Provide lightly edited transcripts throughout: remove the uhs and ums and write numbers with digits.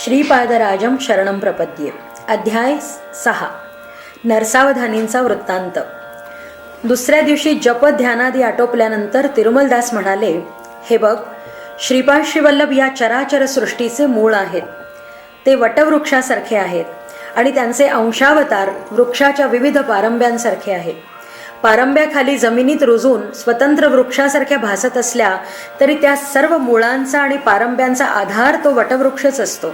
श्रीपादराजं शरणं प्रपद्ये. अध्याय 6. नरसावधानींचा वृत्तांत. दुसऱ्या दिवशी जप ध्यानादी आटोपल्यानंतर तिरुमलदास म्हणाले, हे बघ, श्रीपाद श्रीवल्लभ या चराचर सृष्टीचे मूळ आहेत. ते वटवृक्षासारखे आहेत आणि त्यांचे अंशावतार वृक्षाच्या विविध पारंब्यांसारखे आहेत. पारंब्याखाली जमिनीत रुजून स्वतंत्र वृक्षासारख्या भासत असल्या तरी त्या सर्व मुळांचा आणि पारंब्यांचा आधार तो वटवृक्षच असतो.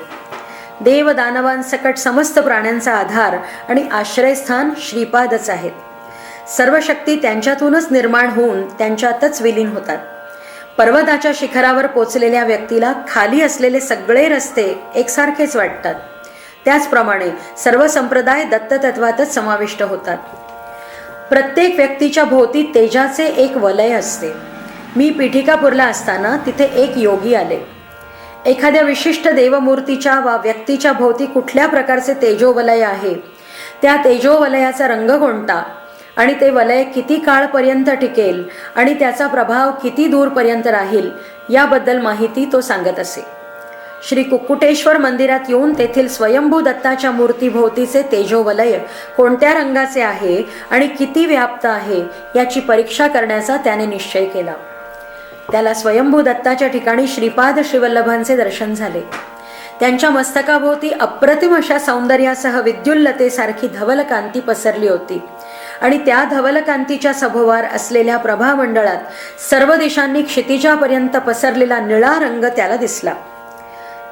देव दानवांसकट समस्त प्राण्यांचा आधार आणि आश्रयस्थान श्रीपादच आहेत. सर्व शक्ती त्यांच्यातूनच निर्माण होऊन त्यांच्यातच विलीन होतात. पर्वताच्या शिखरावर पोचलेल्या व्यक्तीला खाली असलेले सगळे रस्ते एकसारखेच वाटतात. त्याचप्रमाणे सर्व संप्रदाय दत्ततत्वातच समाविष्ट होतात. प्रत्येक व्यक्तीच्या भोवती तेजाचे एक वलय असते. मी पीठिकापूरला असताना तिथे एक योगी आले. एखाद्या विशिष्ट देवमूर्तीच्या वा व्यक्तीच्या भोवती कुठल्या प्रकारचे तेजोवलय आहे, त्या तेजोवलयाचा रंग कोणता आणि ते वलय किती काळपर्यंत टिकेल आणि त्याचा प्रभाव किती दूरपर्यंत राहील याबद्दल माहिती तो सांगत असे. श्री कुक्कुटेश्वर मंदिरात येऊन तेथील स्वयंभू दत्ताच्या मूर्तीभोवतीचे तेजोवलय कोणत्या रंगाचे आहे आणि किती व्याप्त आहे याची परीक्षा करण्याचा त्याने निश्चय केला. त्याला स्वयंभू दत्ताच्या ठिकाणी श्रीपाद श्रीवल्लभांचे दर्शन झाले. त्यांच्या मस्तकाभोवती अप्रतिम अशा सौंदर्यासह विद्युल्लतेसारखी धवलकांती पसरली होती आणि त्या धवलकांतीच्या सभोवार असलेल्या प्रभामंडळात सर्व दिशांनी क्षितिजापर्यंत पसरलेला निळा रंग त्याला दिसला.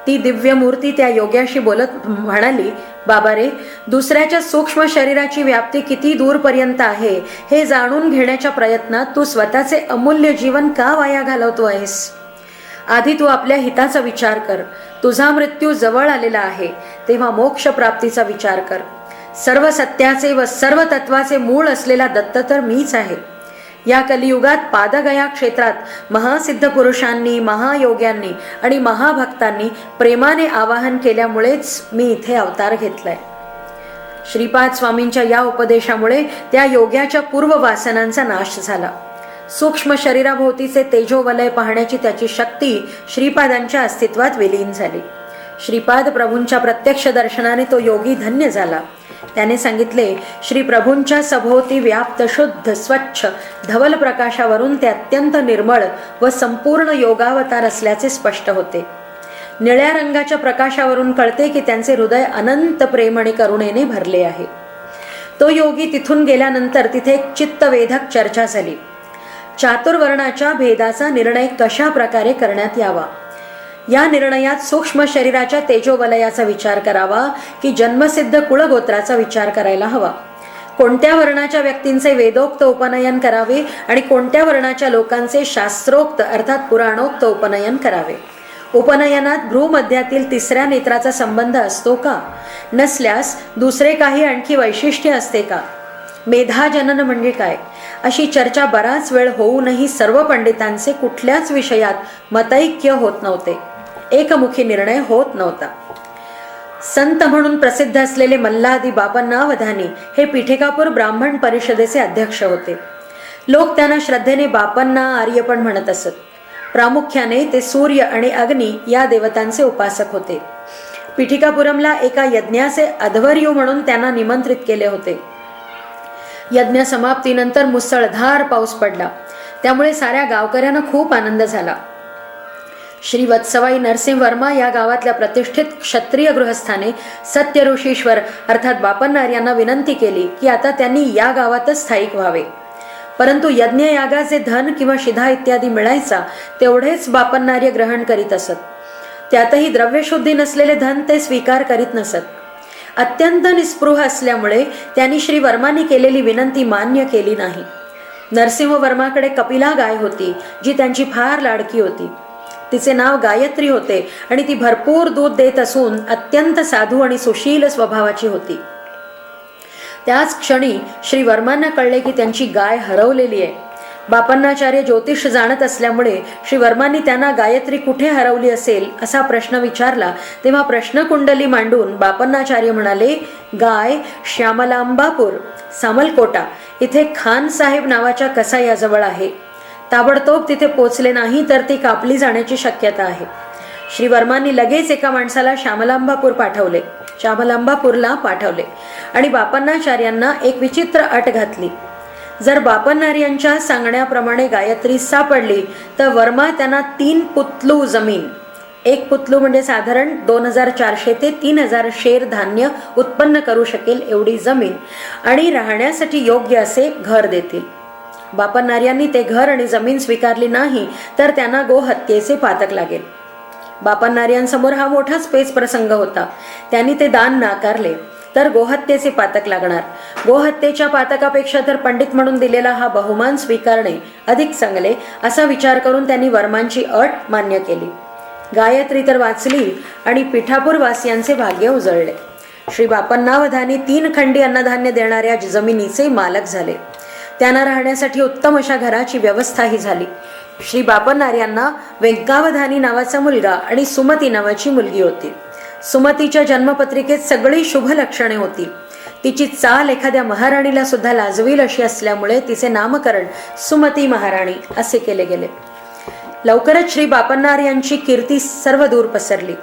ती दिव्य मूर्ती त्या योग्याशी बोलत म्हणाली, बाबा रे, दुसऱ्याच्या सूक्ष्म शरीराची व्याप्ती किती दूरपर्यंत आहे हे जाणून घेण्याच्या प्रयत्नात तू स्वतःचे अमूल्य जीवन का वाया घालवतो आहेस? आधी तू आपल्या हिताचा विचार कर. तुझा मृत्यू जवळ आलेला आहे, तेव्हा मोक्ष प्राप्तीचा विचार कर. सर्व सत्याचे व सर्व तत्वाचे मूळ असलेला दत्त तर मीच आहे. या कलियुगात पादगया क्षेत्रात महासिद्ध पुरुषांनी, महायोग्यांनी आणि महाभक्तांनी प्रेमाने आवाहन केल्यामुळेच मी इथे अवतार घेतलाय. श्रीपाद स्वामींच्या या उपदेशामुळे त्या योग्याच्या पूर्व वासनांचा नाश झाला. सूक्ष्म शरीराभोवतीचे तेजोवलय पाहण्याची त्याची शक्ती श्रीपादांच्या अस्तित्वात विलीन झाली. श्रीपाद प्रभूंच्या प्रत्यक्ष दर्शनाने तो योगी धन्य झाला. त्याने सांगितले, श्री प्रभूंच्या सभोवती व्याप्त शुद्ध स्वच्छ धवल प्रकाशावरून ते अत्यंत निर्मळ व संपूर्ण योगावतार असल्याचे स्पष्ट होते. निळ्या रंगाच्या प्रकाशावरून कळते की त्यांचे हृदय अनंत प्रेम आणि करुणेने भरले आहे. तो योगी तिथून गेल्यानंतर तिथे एक चित्तवेधक चर्चा झाली. चातुर्वर्णाच्या भेदाचा निर्णय कशा प्रकारे करण्यात यावा, या निर्णयात सूक्ष्म शरीराच्या तेजोवलयाचा विचार करावा की जन्मसिद्ध कुळगोत्राचा विचार करायला हवा. कोणत्या वर्णाच्या व्यक्तींचे वेदोक्त उपनयन करावे आणि कोणत्या वर्णाच्या लोकांचे शास्त्रोक्त अर्थात पुराणोक्त उपनयन करावे. उपनयनात भ्रूमध्यातील तिसऱ्या नेत्राचा संबंध असतो का? नसल्यास दुसरे काही आणखी वैशिष्ट्य असते का? मेधाजनन म्हणजे काय? अशी चर्चा बराच वेळ होऊनही सर्व पंडितांचे कुठल्याच विषयात मतैक्य होत नव्हते. एकमुखी निर्णय होत नव्हता. संत म्हणून प्रसिद्ध असलेले मल्हादी बापन्नावधानी हे पीठिकापूर ब्राह्मण परिषदेचे अध्यक्ष होते. लोक त्यांना श्रद्धेने बापन्ना आर्यपण म्हणत असत. प्रामुख्याने ते सूर्य आणि अग्नी या देवतांचे उपासक होते. पीठिकापुरमला एका यज्ञाचे अध्वर्यू म्हणून त्यांना निमंत्रित केले होते. यज्ञ समाप्तीनंतर मुसळधार पाऊस पडला. त्यामुळे साऱ्या गावकऱ्यांना खूप आनंद झाला. श्री वत्सवाई नरसिंह वर्मा या गावातल्या प्रतिष्ठित क्षत्रिय गृहस्थाने सत्य ऋषीश्वर अर्थात बापन्नार यांना विनंती केली की आता त्यांनी या गावातच स्थायिक व्हावे. परंतु यज्ञयागाचे धन किंवा शिधा इत्यादी मिळायचा तेवढेच बापन्नार्य ग्रहण करीत असत. त्यातही द्रव्यशुद्धी नसलेले धन ते स्वीकार करीत नसत. अत्यंत निस्पृह असल्यामुळे त्यांनी श्री वर्मांनी केलेली विनंती मान्य केली नाही. नरसिंह वर्माकडे कपिला गाय होती जी त्यांची फार लाडकी होती. तिचे नाव गायत्री होते आणि ती भरपूर दूध देत असून अत्यंत साधू आणि सुशील स्वभावाची होती. त्याच क्षणी श्री वर्मांना कळले की त्यांची गाय हरवलेली आहे. बापन्नाचार्य ज्योतिष जाणत असल्यामुळे श्री वर्मांनी त्यांना गायत्री कुठे हरवली असेल असा प्रश्न विचारला. तेव्हा प्रश्नकुंडली मांडून बापन्नाचार्य म्हणाले, गाय श्यामलांबापूर सामलकोटा इथे खान साहेब नावाच्या कसायाजवळ आहे. ताबडतोब तिथे पोचले नाही तर ती कापली जाण्याची शक्यता आहे. श्रीवर्मांनी लगेच एका माणसाला श्यामलांबापूरला पाठवले आणि बापन्नाचार्यांना एक विचित्र अट घातली. जर बापन्नार्यांच्या सांगण्याप्रमाणे गायत्री सापडली तर वर्मा त्यांना 3 पुतलू जमीन, 1 पुतलू म्हणजे साधारण 2400 ते 3000 शेर धान्य उत्पन्न करू शकेल एवढी जमीन आणि राहण्यासाठी योग्य असे घर देतील. बापन्नार्यांनी ते घर आणि जमीन स्वीकारली नाही तर त्यांना गोहत्येचे पातक लागेल. बापन्नार्यांसमोर हा मोठाच पेच प्रसंग होता. त्यांनी ते दान नाकारले तर गोहत्येचे पातक लागणार. गोहत्येच्या पातकापेक्षा तर पंडित म्हणून दिलेला हा बहुमान स्वीकारणे अधिक चांगले असा विचार करून त्यांनी वर्मांची अट मान्य केली. गायत्री तर वाचली आणि पिठापूर वासियांचे भाग्य उजळले. श्री बापन्नावधानी 3 खंडी अन्नधान्य देणाऱ्या जमिनीचे मालक झाले. त्यांना राहण्यासाठी उत्तम अशा घराची व्यवस्थाही झाली. श्री बापन्नार्यांना व्यंकावधानी नावाचा मुलगा आणि सुमती नावाची मुलगी होती. सुमतीच्या जन्मपत्रिकेत सगळी शुभ लक्षणे होती. तिची चाल एखाद्या महाराणीला सुद्धा लाजवील अशी असल्यामुळे तिचे नामकरण सुमती महाराणी असे केले गेले. लवकरच श्री बापन्नार्यांची कीर्ती सर्व दूर पसरली.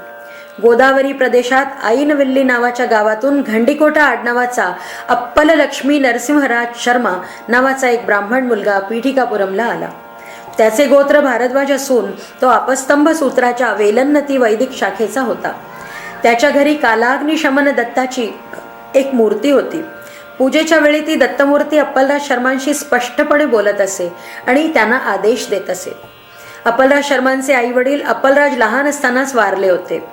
गोदावरी प्रदेशात आईनविल्ली नावाच्या गावातून घंडीकोटा आडनावाचा अप्पल लक्ष्मी नरसिंहराज शर्मा नावाचा एक ब्राह्मण मुलगा पीठिकापुरमला आला. त्याचे गोत्र भारद्वाज असून तो आपस्तंभ सूत्राच्या वेलन्नती वैदिक शाखेचा होता. त्याच्या घरी कालाग्निशमन दत्ताची एक मूर्ती होती. पूजेच्या वेळी ती दत्तमूर्ती अप्पलराज शर्मांशी स्पष्टपणे बोलत असे आणि त्यांना आदेश देत असे. अप्पलराज शर्मांचे आई वडील अप्पलराज लहान असतानाच वारले होते.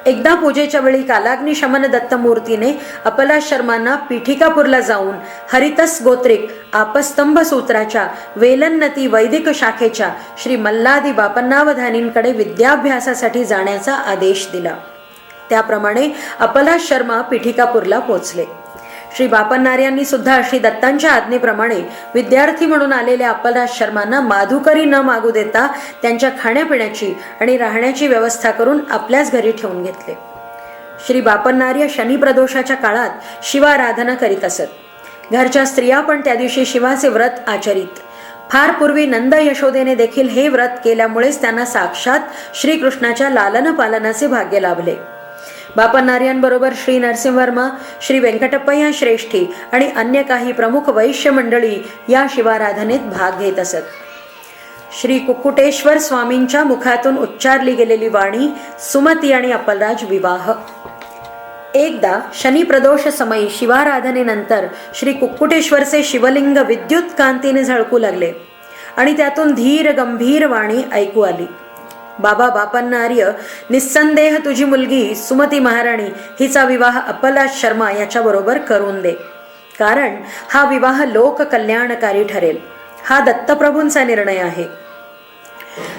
एकदा पूजेच्या वेळी कालाग्निशमन दत्तमूर्तीने अप्पलराज शर्मांना पीठिकापूरला जाऊन हरितस गोत्रिक आपस्तंभ सूत्राच्या वेलन्नती वैदिक शाखेच्या श्री मल्लादी बापन्नावधानींकडे विद्याभ्यासासाठी जाण्याचा आदेश दिला. त्याप्रमाणे अप्पलराज शर्मा पीठिकापूरला पोचले. श्री बापन्नार्यांनी सुद्धा श्री दत्तांच्या आज्ञेप्रमाणे विद्यार्थी म्हणून आलेल्या अप्पलराज शर्मांना माधुकरी न मागू देता त्यांच्या खाण्यापिण्याची आणि राहण्याची व्यवस्था करून आपल्याच घरी ठेवून घेतले. श्री बापन्नार्य शनिप्रदोषाच्या काळात शिवाराधना करीत असत. घरच्या स्त्रिया पण त्या दिवशी शिवाचे व्रत आचरित. फार पूर्वी नंद यशोदेने देखील हे व्रत केल्यामुळेच त्यांना साक्षात श्रीकृष्णाच्या लालन पालनाचे भाग्य लाभले. बापन्नार्यांबरोबर श्री नरसिंहवर्मा, श्री व्यंकटप्पय्या श्रेष्ठी आणि अन्य काही प्रमुख वैश्य मंडळी या शिवाराधनेत भाग घेत असत. श्री कुक्कुटेश्वर स्वामींच्या मुखातून उच्चारली गेलेली वाणी सुमती आणि अप्पलराज विवाह. एकदा शनिप्रदोष समयी शिवाराधनेनंतर श्री कुक्कुटेश्वरचे शिवलिंग विद्युत कांतीने झळकू लागले आणि त्यातून धीर गंभीर वाणी ऐकू आली. बाबा बापन्नार्य, निस्संदेह तुझी मुलगी सुमती महाराणी हिचा विवाह अप्पलराज शर्मा याच्याबरोबर करून दे, कारण हा विवाह लोक कल्याणकारी ठरेल. हा दत्तप्रभूंचा निर्णय आहे.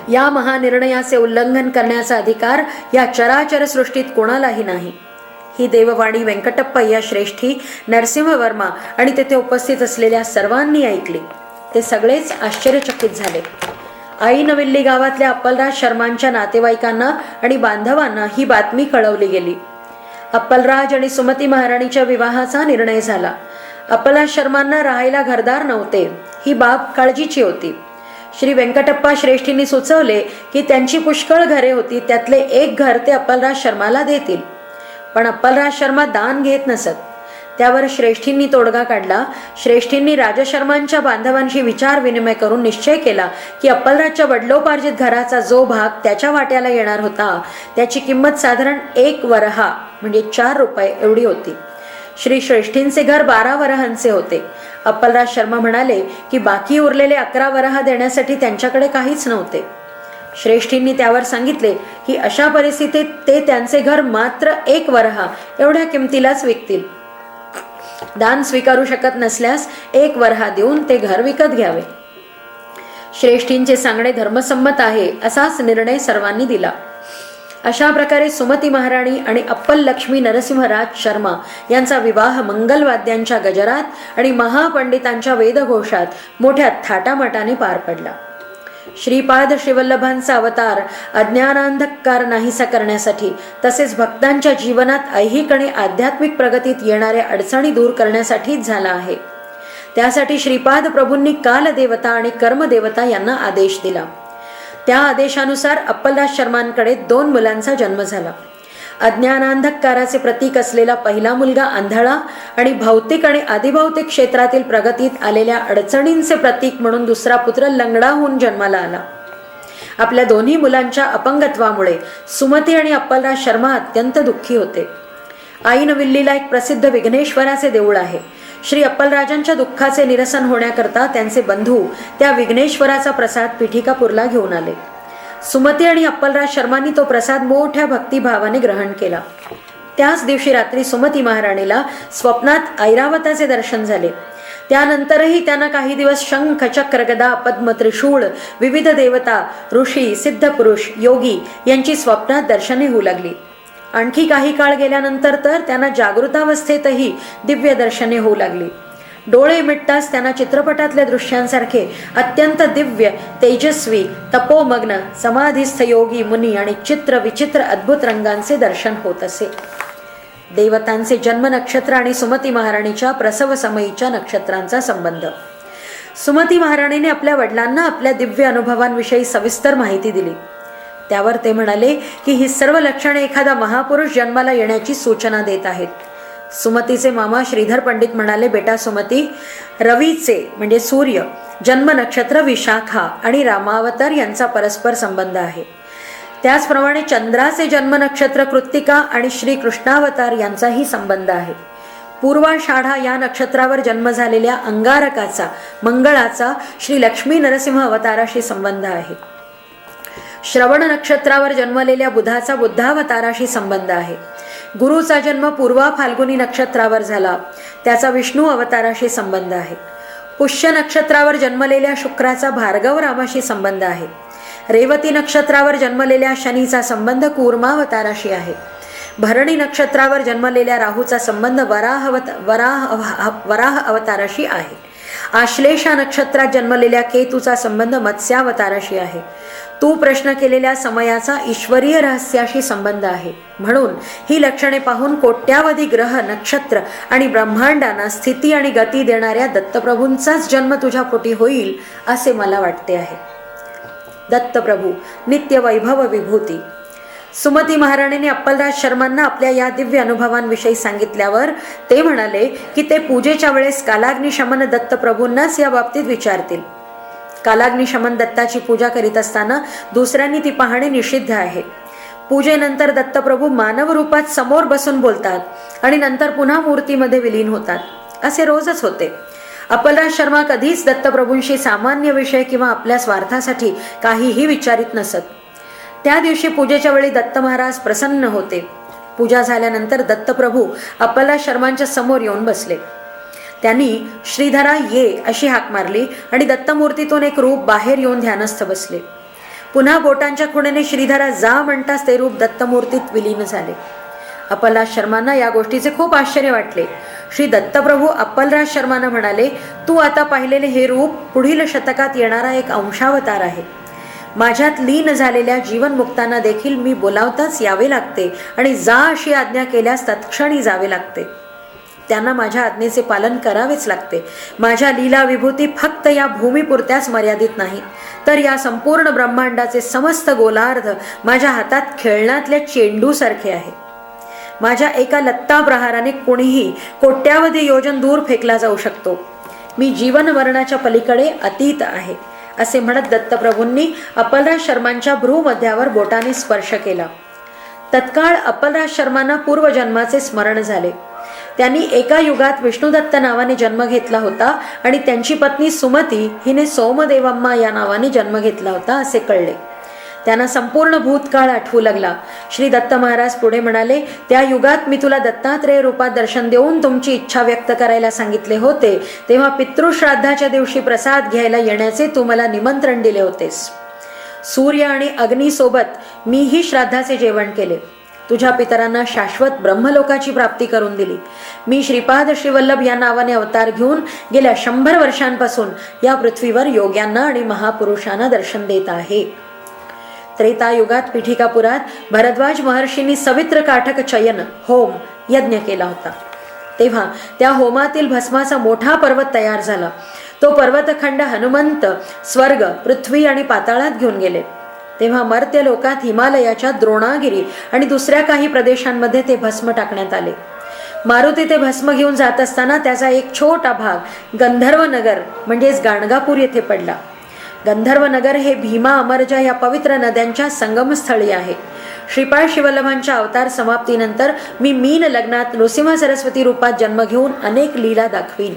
या महानिर्णयाचे उल्लंघन करण्याचा अधिकार या चराचर सृष्टीत कोणालाही नाही. ही देववाणी व्यंकटप्पय्या श्रेष्ठी, नरसिंहवर्मा आणि तेथे उपस्थित असलेल्या सर्वांनी ऐकली. ते सगळेच आश्चर्यचकित झाले. आईनविल्ली गावातल्या अप्पलराज शर्मांच्या नातेवाईकांना आणि बांधवांना ही बातमी कळवली गेली. अप्पलराज आणि सुमती महाराणीच्या विवाहाचा निर्णय झाला. अप्पलराज शर्मांना राहायला घरदार नव्हते. ही बाब काळजीची होती. श्री व्यंकटप्पा श्रेष्ठींनी सुचवले की त्यांची पुष्कळ घरे होती, त्यातले एक घर ते अप्पलराज शर्माला देतील. पण अप्पलराज शर्मा दान घेत नसत. त्यावर श्रेष्ठींनी तोडगा काढला. श्रेष्ठींनी राजशर्मांच्या बांधवांशी विचार विनिमय करून निश्चय केला की अप्पलराजच्या वडलोपार्जित घराचा जो भाग त्याच्या वाट्याला येणार होता त्याची किंमत साधारण 1 वरहा म्हणजे 4 रुपये एवढी होती. श्री श्रेष्ठींचे घर 12 वरहांचे होते. अप्पलराज शर्मा म्हणाले की बाकी उरलेले 11 वरहा देण्यासाठी त्यांच्याकडे काहीच नव्हते. श्रेष्ठींनी त्यावर सांगितले की अशा परिस्थितीत ते त्यांचे घर मात्र 1 वरहा एवढ्या किमतीलाच विकतील. दान स्वीकारू शकत नसल्यास 1 वरहा देऊन ते घर विकत घ्यावे. श्रेष्ठींचे सांगणे धर्मसंमत आहे असाच निर्णय सर्वांनी दिला. अशा प्रकारे सुमती महाराणी आणि अप्पल लक्ष्मी नरसिंहराज शर्मा यांचा विवाह मंगलवाद्यांच्या गजरात आणि महापंडितांच्या वेदघोषात मोठ्या थाटामाटाने पार पडला. श्रीपाद श्रीवल्लभांचा अवतार अज्ञानांधकार नाहीसा करण्यासाठी तसेच भक्तांच्या जीवनात ऐहिक आणि आध्यात्मिक प्रगतीत येणाऱ्या अडचणी दूर करण्यासाठीच झाला आहे. त्यासाठी श्रीपाद प्रभूंनी कालदेवता आणि कर्मदेवता यांना आदेश दिला. त्या आदेशानुसार अप्पलराज शर्मांकडे 2 मुलांचा जन्म झाला. अज्ञानांधकाराचे प्रतीक असलेला पहिला मुलगा आंधळा आणि भौतिक आणि अधिभौतिक क्षेत्रातील प्रगतीत आलेल्या अडचणींचे प्रतीक म्हणून दुसरा पुत्र लंगडा होऊन जन्माला आला. आपल्या दोन्ही मुलांच्या अपंगत्वामुळे सुमती आणि अप्पलराज शर्मा अत्यंत दुःखी होते. आईनविल्लीला एक प्रसिद्ध विघ्नेश्वराचे देऊळ आहे. श्री अप्पलराजांच्या दुःखाचे निरसन होण्याकरता त्यांचे बंधू त्या विघ्नेश्वराचा प्रसाद पिठिकापूरला घेऊन आले. सुमती आणि अप्पलराज शर्मांनी तो प्रसाद मोठ्या भक्तिभावाने ग्रहण केला. त्याच दिवशी रात्री सुमती महाराणीला स्वप्नात ऐरावताचे दर्शन झाले. त्यानंतरही त्यांना काही दिवस शंख, चक्र, गदा, पद्म, त्रिशूळ, विविध देवता, ऋषी, सिद्धपुरुष, योगी यांची स्वप्नात दर्शने होऊ लागली. आणखी काही काळ गेल्यानंतर तर त्यांना जागृतावस्थेतही दिव्य दर्शने होऊ लागली. डोळे मिटताच त्यांना चित्रपटातल्या दृश्यांसारखे अत्यंत दिव्य, तेजस्वी, तपोमग्न, समाधीस्थ योगी, मुनी आणि चित्र विचित्र अद्भुत रंगांचे दर्शन होत असे. देवतांचे जन्म नक्षत्र आणि सुमती महाराणीच्या प्रसव समयीच्या नक्षत्रांचा संबंध. सुमती महाराणीने आपल्या वडिलांना आपल्या दिव्य अनुभवांविषयी सविस्तर माहिती दिली. त्यावर ते म्हणाले की ही सर्व लक्षणे एखादा महापुरुष जन्माला येण्याची सूचना देत आहेत. सुमतीचे मामा श्रीधर पंडित म्हणाले, बेटा सुमती, रवीचे म्हणजे सूर्य जन्म नक्षत्र विशाखा आणि रामावतार यांचा परस्पर संबंध आहे. त्याचप्रमाणे चंद्राचे जन्म नक्षत्र कृत्तिका आणि श्री कृष्णावतार यांचाही संबंध आहे. पूर्वाषाढा या नक्षत्रावर जन्म झालेल्या अंगारकाचा, मंगळाचा श्री लक्ष्मी नरसिंह अवताराशी संबंध आहे. श्रवण नक्षत्रावर जन्मलेल्या बुधाचा बुद्धावताराशी संबंध आहे. गुरुचा जन्म पूर्वा फाल्गुनी नक्षत्रावर झाला, त्याचा विष्णू अवताराशी संबंध आहे. पुष्य नक्षत्रावर जन्मलेल्या शुक्राचा भार्गव रामाशी संबंध आहे. रेवती नक्षत्रावर जन्मलेल्या शनीचा संबंध कूर्मावताराशी आहे. भरणी नक्षत्रावर जन्मलेल्या राहूचा संबंध वराह अवताराशी आहे. आश्लेषा नक्षत्रात जन्मलेल्या केतूचा संबंध मत्स्यावताराशी आहे. तू प्रश्न केलेल्या समयाचा ईश्वरीय रहस्याशी संबंध आहे. म्हणून ही लक्षणे पाहून कोट्यावधी ग्रह, नक्षत्र आणि ब्रह्मांडांना स्थिती आणि गती देणाऱ्या दत्तप्रभूंचाच जन्म तुझ्या पोटी होईल असे मला वाटते आहे. दत्तप्रभू नित्य वैभव विभूती. सुमती महाराणीने अप्पलराज शर्मांना आपल्या या दिव्य अनुभवांविषयी सांगितल्यावर ते म्हणाले की ते पूजेच्या वेळेस कालाग्निशमन दत्तप्रभूंनाच या बाबतीत विचारतील. कालाग्निशमन दत्ताची पूजा करीत असताना दुसऱ्यांनी ती पाहणे निषिद्ध आहे. पूजेनंतर दत्तप्रभू मानव रूपात समोर बसून बोलतात आणि नंतर पुन्हा मूर्तीमध्ये विलीन होतात. असे रोजच होते. अप्पलराज शर्मा कधीच दत्तप्रभूंशी सामान्य विषय किंवा आपल्या स्वार्थासाठी काहीही विचारित नसत. त्या दिवशी पूजेच्या वेळी दत्त महाराज प्रसन्न होते. पूजा झाल्यानंतर दत्तप्रभू अप्पलराज शर्मांच्या समोर येऊन बसले. त्यांनी श्रीधरा ये अशी हाक मारली आणि दत्तमूर्तीतून एक रूप बाहेर येऊन ध्यानस्थ बसले. पुन्हा बोटांच्या खुणेने श्रीधरा जा म्हणताच ते रूप दत्तमूर्तीत विलीन झाले. अप्पलराज शर्मांना या गोष्टीचे खूप आश्चर्य वाटले. श्री दत्तप्रभू अप्पलराज शर्मांना म्हणाले, तू आता पाहिलेले हे रूप पुढील शतकात येणारा एक अंशावतार आहे. माझ्यात लीन झालेल्या जीवनमुक्तांना देखील मी बोलावताच यावे लागते आणि जा अशी आज्ञा केल्यास तत्क्षणी जावे लागते. त्यांना माझ्या आज्ञेचे पालन करावेच लागते. माझ्या लीला विभूती फक्त या भूमीपुरत्याच मर्यादित नाही, तर या संपूर्ण ब्रह्मांडाचे समस्त गोलार्ध माझ्या हातात खेळण्यातल्या चेंडूसारखे आहे. माझ्या एका लत्ता प्रहाराने कोणीही कोट्यावधी योजन दूर फेकला जाऊ शकतो. मी जीवन वर्णाच्या पलीकडे अतीत आहे असे म्हणत दत्तप्रभूंनी अप्पलराज शर्मांच्या भ्रूमध्यावर बोटाने स्पर्श केला. तत्काळ अप्पलराज शर्मांना पूर्वजन्माचे स्मरण झाले. त्यांनी एका युगात विष्णुदत्त नावाने जन्म घेतला होता आणि त्यांची पत्नी सुमती हिने सोमदेवम्मा या नावाने जन्म घेतला होता असे कळले. त्यांना संपूर्ण भूतकाळ आठवू लागला. श्री दत्त महाराज पुढे म्हणाले, त्या युगात मी तुला दत्तात्रेय रूपात दर्शन देऊन तुमची इच्छा व्यक्त करायला सांगितले होते, तेव्हा पितृश्राद्धाच्या दिवशी प्रसाद घ्यायला येण्याचे तू मला निमंत्रण दिले होतेस. सूर्य आणि अग्नीसोबत मीही श्राद्धाचे जेवण केले. तुझ्या पितरांना शाश्वत ब्रह्मलोकाची प्राप्ती करून दिली. मी श्रीपाद श्रीवल्लभ या नावाने अवतार घेऊन गेल्या 100 वर्षांपासून या पृथ्वीवर योग्यांना आणि महापुरुषांना दर्शन देत आहे. त्रेतायुगात पिठिकापुरात भरद्वाज महर्षींनी सवित्र काठक चयन होम यज्ञ केला होता. तेव्हा त्या होमातील भस्माचा मोठा पर्वत तयार झाला. तो पर्वतखंड हनुमंत स्वर्ग, पृथ्वी आणि पाताळात घेऊन गेले. तेव्हा मर्त्य लोकात हिमालयाच्या द्रोणागिरी आणि दुसऱ्या काही प्रदेशांमध्ये ते भस्म टाकण्यात आले. मारुती ते भस्म घेऊन जात असताना त्याचा एक छोटा भाग गंधर्व नगर म्हणजेच गाणगापूर येथे पडला. गंधर्व नगर हे भीमा अमरजा या पवित्र नद्यांच्या संगमस्थळी आहे. श्रीपाद श्रीवल्लभांच्या अवतार समाप्तीनंतर मी मीन लग्नात नृसिंह सरस्वती रूपात जन्म घेऊन अनेक लीला दाखवीन.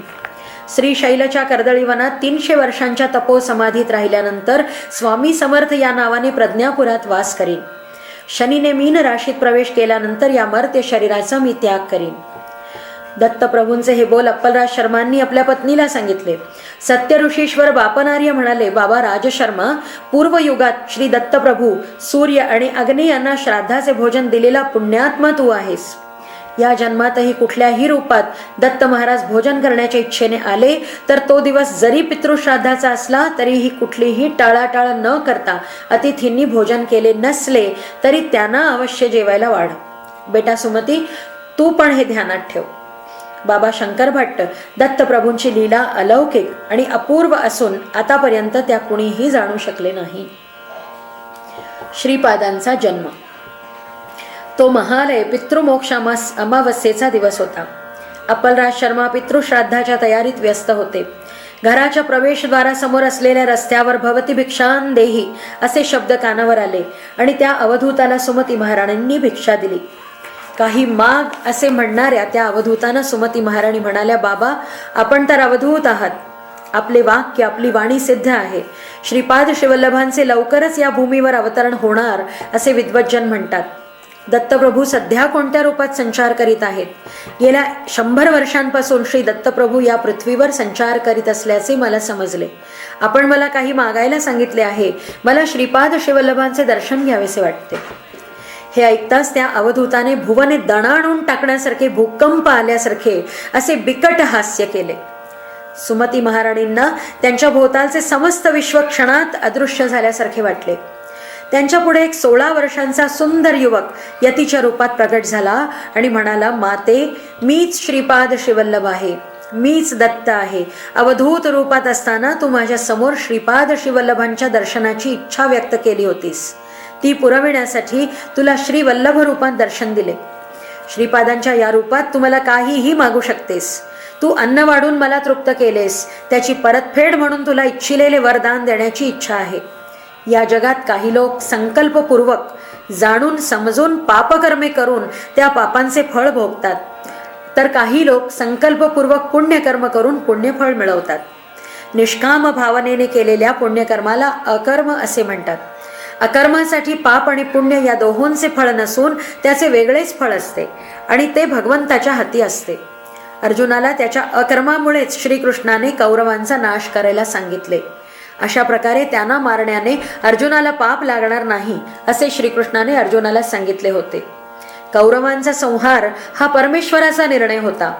श्रीशैलच्या कर्दळीवनात 300 वर्षांच्या तपो समाधीत राहिल्यानंतर स्वामी समर्थ या नावाने प्रज्ञापुरात वास करीन. शनीने मीन राशीत प्रवेश केल्यानंतर या मर्त्य शरीराचा मी त्याग करीन. दत्तप्रभूंचे हे बोल अप्पलराज शर्मांनी आपल्या पत्नीला सांगितले. सत्य ऋषीश्वर बापनार्य म्हणाले, बाबा राजशर्मा, पूर्व युगात श्री दत्तप्रभू सूर्य आणि अग्नी यांना श्राद्धाचे भोजन दिलेला पुण्यात्मा तू आहेस. या जन्मातही कुठल्याही रूपात दत्त महाराज भोजन करण्याच्या इच्छेने आले तर तो दिवस जरी पितृश्राद्धाचा असला तरीही कुठलीही टाळाटाळ न करता अतिथींनी भोजन केले नसले तरी त्यांना अवश्य जेवायला वाढ. बेटा सुमती, तू पण हे ध्यानात ठेव. बाबा शंकर भट्ट, दत्तप्रभूंची लीला अलौकिक आणि अपूर्व असून आतापर्यंत त्या कुणीही जाणू शकले नाही. श्रीपादांचा जन्म. तो महालय पितृमोक्ष अमावस्येचा दिवस होता. अप्पलराज शर्मा पितृश्राद्धाच्या तयारीत व्यस्त होते. घराच्या प्रवेशद्वारासमोर असलेल्या रस्त्यावर भवती भिक्षां देही असे शब्द कानावर आले आणि त्या अवधूताला सुमती महाराणींनी भिक्षा दिली. काही माग असे म्हणणाऱ्या त्या अवधूतांना सुमती महाराणी म्हणाल्या, बाबा, आपण तर अवधूत आहात. आपले वाक्य, आपली वाणी सिद्ध आहे. श्रीपाद श्रीवल्लभांचे लवकरच या भूमीवर अवतरण होणार असे विद्वज्जन म्हणतात. दत्तप्रभू सध्या कोणत्या रूपात संचार करीत आहेत? गेल्या 100 वर्षांपासून श्री दत्तप्रभू या पृथ्वीवर संचार करीत असल्याचे मला समजले. आपण मला काही मागायला सांगितले आहे. मला श्रीपाद श्रीवल्लभांचे दर्शन घ्यावेसे वाटते. हे ऐकताच त्या अवधूताने भुवने दणाणून टाकण्यासारखे, भूकंप आल्यासारखे असे बिकट हास्य केले. सुमती महाराणींना त्यांच्या भोवतालचे समस्त विश्व क्षणात अदृश्य झाल्यासारखे वाटले. त्यांच्या पुढे एक 16 वर्षांचा सुंदर युवक यतीच्या रूपात प्रकट झाला आणि म्हणाला, माते, मीच श्रीपाद श्रीवल्लभ आहे. मीच दत्त आहे. अवधूत रूपात असताना तू माझ्या समोर श्रीपाद श्रीवल्लभांच्या दर्शनाची इच्छा व्यक्त केली होतीस. ती पुरविण्यासाठी तुला श्रीवल्लभ रूपात दर्शन दिले. श्रीपादांच्या या रूपात तू मला काहीही मागू शकतेस. तू अन्न वाढून मला तृप्त केलेस. त्याची परतफेड म्हणून तुला इच्छिलेले वरदान देण्याची इच्छा आहे. या जगात काही लोक संकल्पपूर्वक, जाणून समजून पापकर्मे करून त्या पापांचे फळ भोगतात, तर काही लोक संकल्पपूर्वक पुण्यकर्म करून पुण्यफळ मिळवतात. निष्काम भावनेने केलेल्या पुण्यकर्माला अकर्म असे म्हणतात. अकर्मासाठी पाप आणि पुण्य या दोहोंचे फळ नसून त्याचे वेगळेच फळ असते आणि ते भगवंताच्या हाती असते. अर्जुनाला त्याच्या अकर्मामुळेच श्रीकृष्णाने कौरवांचा नाश करायला सांगितले. अशा प्रकारे त्यांना मारण्याने अर्जुनाला पाप लागणार नाही असे श्रीकृष्णाने अर्जुनाला सांगितले होते. कौरवांचा संहार हा परमेश्वराचा निर्णय होता.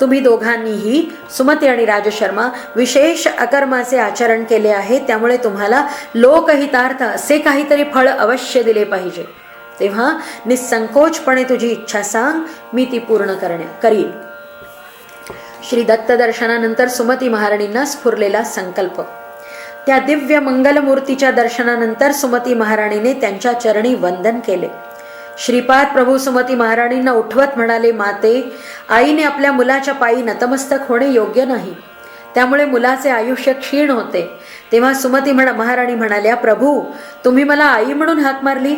तुम्ही दोघांनीही, सुमती आणि राजशर्मा, विशेष अकर्माचे आचरण केले आहे. त्यामुळे तुम्हाला लोकहितार्थ असे काहीतरी फळ अवश्य दिले पाहिजे. तेव्हा निसंकोचपणे तुझी इच्छा सांग, मी ती पूर्ण करीन. श्री दत्त दर्शनानंतर सुमती महाराणींना स्फुरलेला संकल्प. त्या दिव्य मंगलमूर्तीच्या दर्शनानंतर सुमती महाराणीने त्यांच्या चरणी वंदन केले. श्रीपाद प्रभू सुमती महाराणींना उठवत म्हणाले, माते, आईने आपल्या मुलाच्या पायी नतमस्तक होणे योग्य नाही. त्यामुळे मुलाचे आयुष्य क्षीण होते. तेव्हा सुमती महाराणी म्हणाल्या, प्रभू, तुम्ही मला आई म्हणून हाक मारली.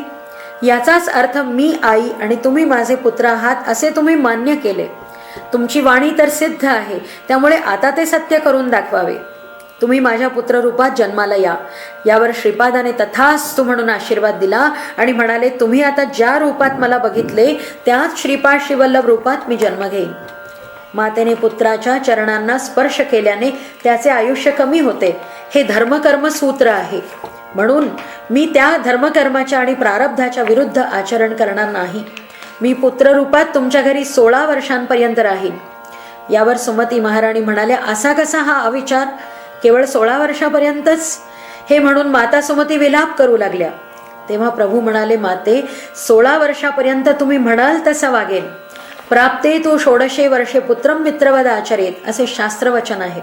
याचाच अर्थ मी आई आणि तुम्ही माझे पुत्र आहात असे तुम्ही मान्य केले. तुमची वाणी तर सिद्ध आहे. त्यामुळे आता ते सत्य करून दाखवावे. तुम्ही माझ्या पुत्ररूपात जन्माला या. यावर श्रीपादाने तथास्तु म्हणून आशीर्वाद दिला आणि म्हणाले, तुम्ही आता ज्या रूपात मला बघितले त्याच श्रीपाद श्रीवल्लभ रूपात मी जन्म घेईन. मातेने पुत्राच्या चरणांना स्पर्श केल्याने त्याचे आयुष्य कमी होते. हे धर्मकर्म सूत्र आहे. म्हणून मी त्या धर्मकर्माच्या आणि प्रारब्धाच्या विरुद्ध आचरण करणार नाही. मी पुत्ररूपात तुमच्या घरी 16 वर्षांपर्यंत राहीन. यावर सुमती महाराणी म्हणाल्या, असा कसा हा अविचार? केवळ 16 वर्षापर्यंतच? हे म्हणून माता सुमती विलाप करू लागल्या. तेव्हा प्रभू म्हणाले, माते, 16 वर्षापर्यंत तुम्ही म्हणाल तसा वागेन. प्राप्ते तू 16 वर्षे पुत्रम मित्रवद आचरेत असे शास्त्रवचन आहे.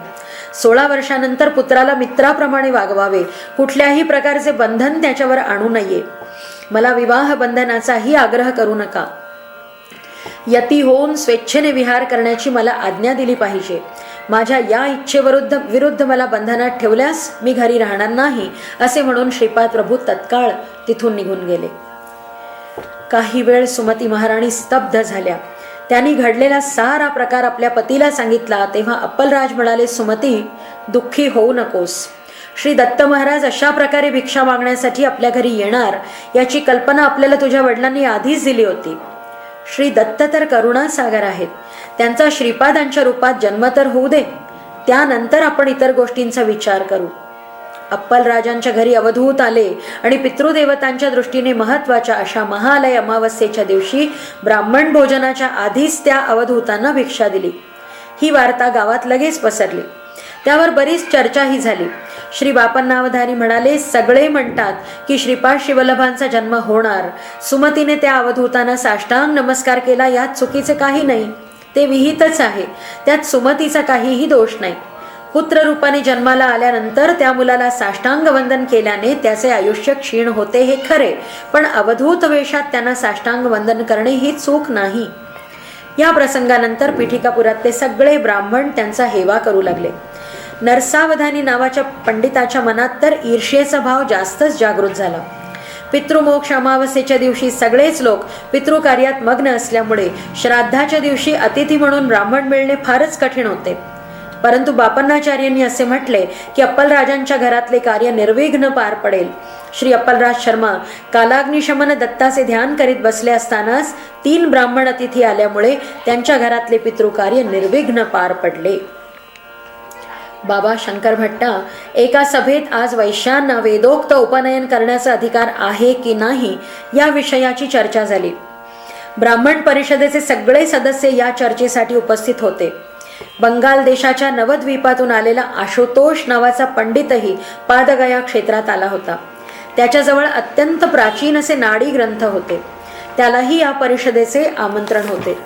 16 वर्षानंतर पुत्राला मित्राप्रमाणे वागवावे, कुठल्याही प्रकारचे बंधन त्याच्यावर आणू नये. मला विवाह बंधनाचाही आग्रह करू नका. यती होऊन स्वेच्छेने विहार करण्याची मला आज्ञा दिली पाहिजे. माझ्या या विरुद्ध मला बंधनात ठेवल्यास मी घरी राहणार नाही असे म्हणून श्रीपाद प्रभू तत्काळ तिथून निघून गेले. काही वेळ सुमती महाराणी स्तब्ध झाल्या. त्यांनी घडलेला सारा प्रकार आपल्या पतीला सांगितला. तेव्हा अप्पलराज म्हणाले, सुमती, दुःखी होऊ नकोस. श्री दत्त महाराज अशा प्रकारे भिक्षा मागण्यासाठी आपल्या घरी येणार याची कल्पना आपल्याला तुझ्या वडिलांनी आधीच दिली होती. श्री दत्त तर करुणासागर आहेत. त्यांचा श्रीपादांच्या रूपात जन्म तर होऊ दे, त्यानंतर आपण इतर गोष्टींचा विचार करू. अप्पलराजांच्या घरी अवधूत आले आणि पितृदेवतांच्या दृष्टीने महत्वाच्या अशा महालय अमावस्येच्या दिवशी ब्राह्मण भोजनाच्या आधीच त्या अवधूतांना भिक्षा दिली. ही वार्ता गावात लगेच पसरली. त्यावर बरीच चर्चाही झाली. श्री बापन्नावधानी म्हणाले, सगळे म्हणतात की श्रीपाद शिवल्लभांचा जन्म होणार. सुमतीने त्या अवधूतांना साष्टांग नमस्कार केला, यात चुकीचे काही नाही. ते विहितच आहे, त्यात सुमतीचा काहीही दोष नाही. पुत्ररूपाने जन्माला आल्यानंतर त्या मुलाला साष्टांग वंदन केल्याने त्याचे आयुष्य क्षीण होते हे खरे, पण अवधूत वेशात त्यांना साष्टांग वंदन करणे ही चूक नाही. या प्रसंगानंतर पिठिकापुरातले सगळे ब्राह्मण त्यांचा हेवा करू लागले. नरसावधानी नावाच्या पंडिताच्या मनात तर ईर्ष्येचा भाव जास्तच जागृत झाला. पितृमोक्ष अमावस्येच्या दिवशी सगळेच लोक पितृकार्यात मग्न असल्यामुळे श्राद्धाच्या दिवशी अतिथी म्हणून ब्राह्मण मिळणे फारच कठीण होते. परंतु बापन्नाचार्यांनी असे म्हटले की अप्पलराजांच्या घरातले कार्य निर्विघ्न पार पडेल. श्री अप्पलराज शर्मा कालाग्निशमन दत्ताचे ध्यान करीत बसले असतानाच 3 ब्राह्मण अतिथी आल्यामुळे त्यांच्या घरातले पितृकार्य निर्विघ्न पार पडले. बाबा शंकर भट्टा, एका सभेत आज वैश्यांना वेदोक्त उपनयन करण्याचा अधिकार आहे की नाही या विषयाची चर्चा झाली. ब्राह्मण परिषदेचे सगळे सदस्य या चर्चेसाठी उपस्थित होते. बंगाल देशाच्या नवद्वीपातून आलेला आशुतोष नावाचा पंडितही पादगया क्षेत्रात आला होता. त्याच्याजवळ अत्यंत प्राचीन असे नाडी ग्रंथ होते. त्यालाही या परिषदेचे आमंत्रण होते.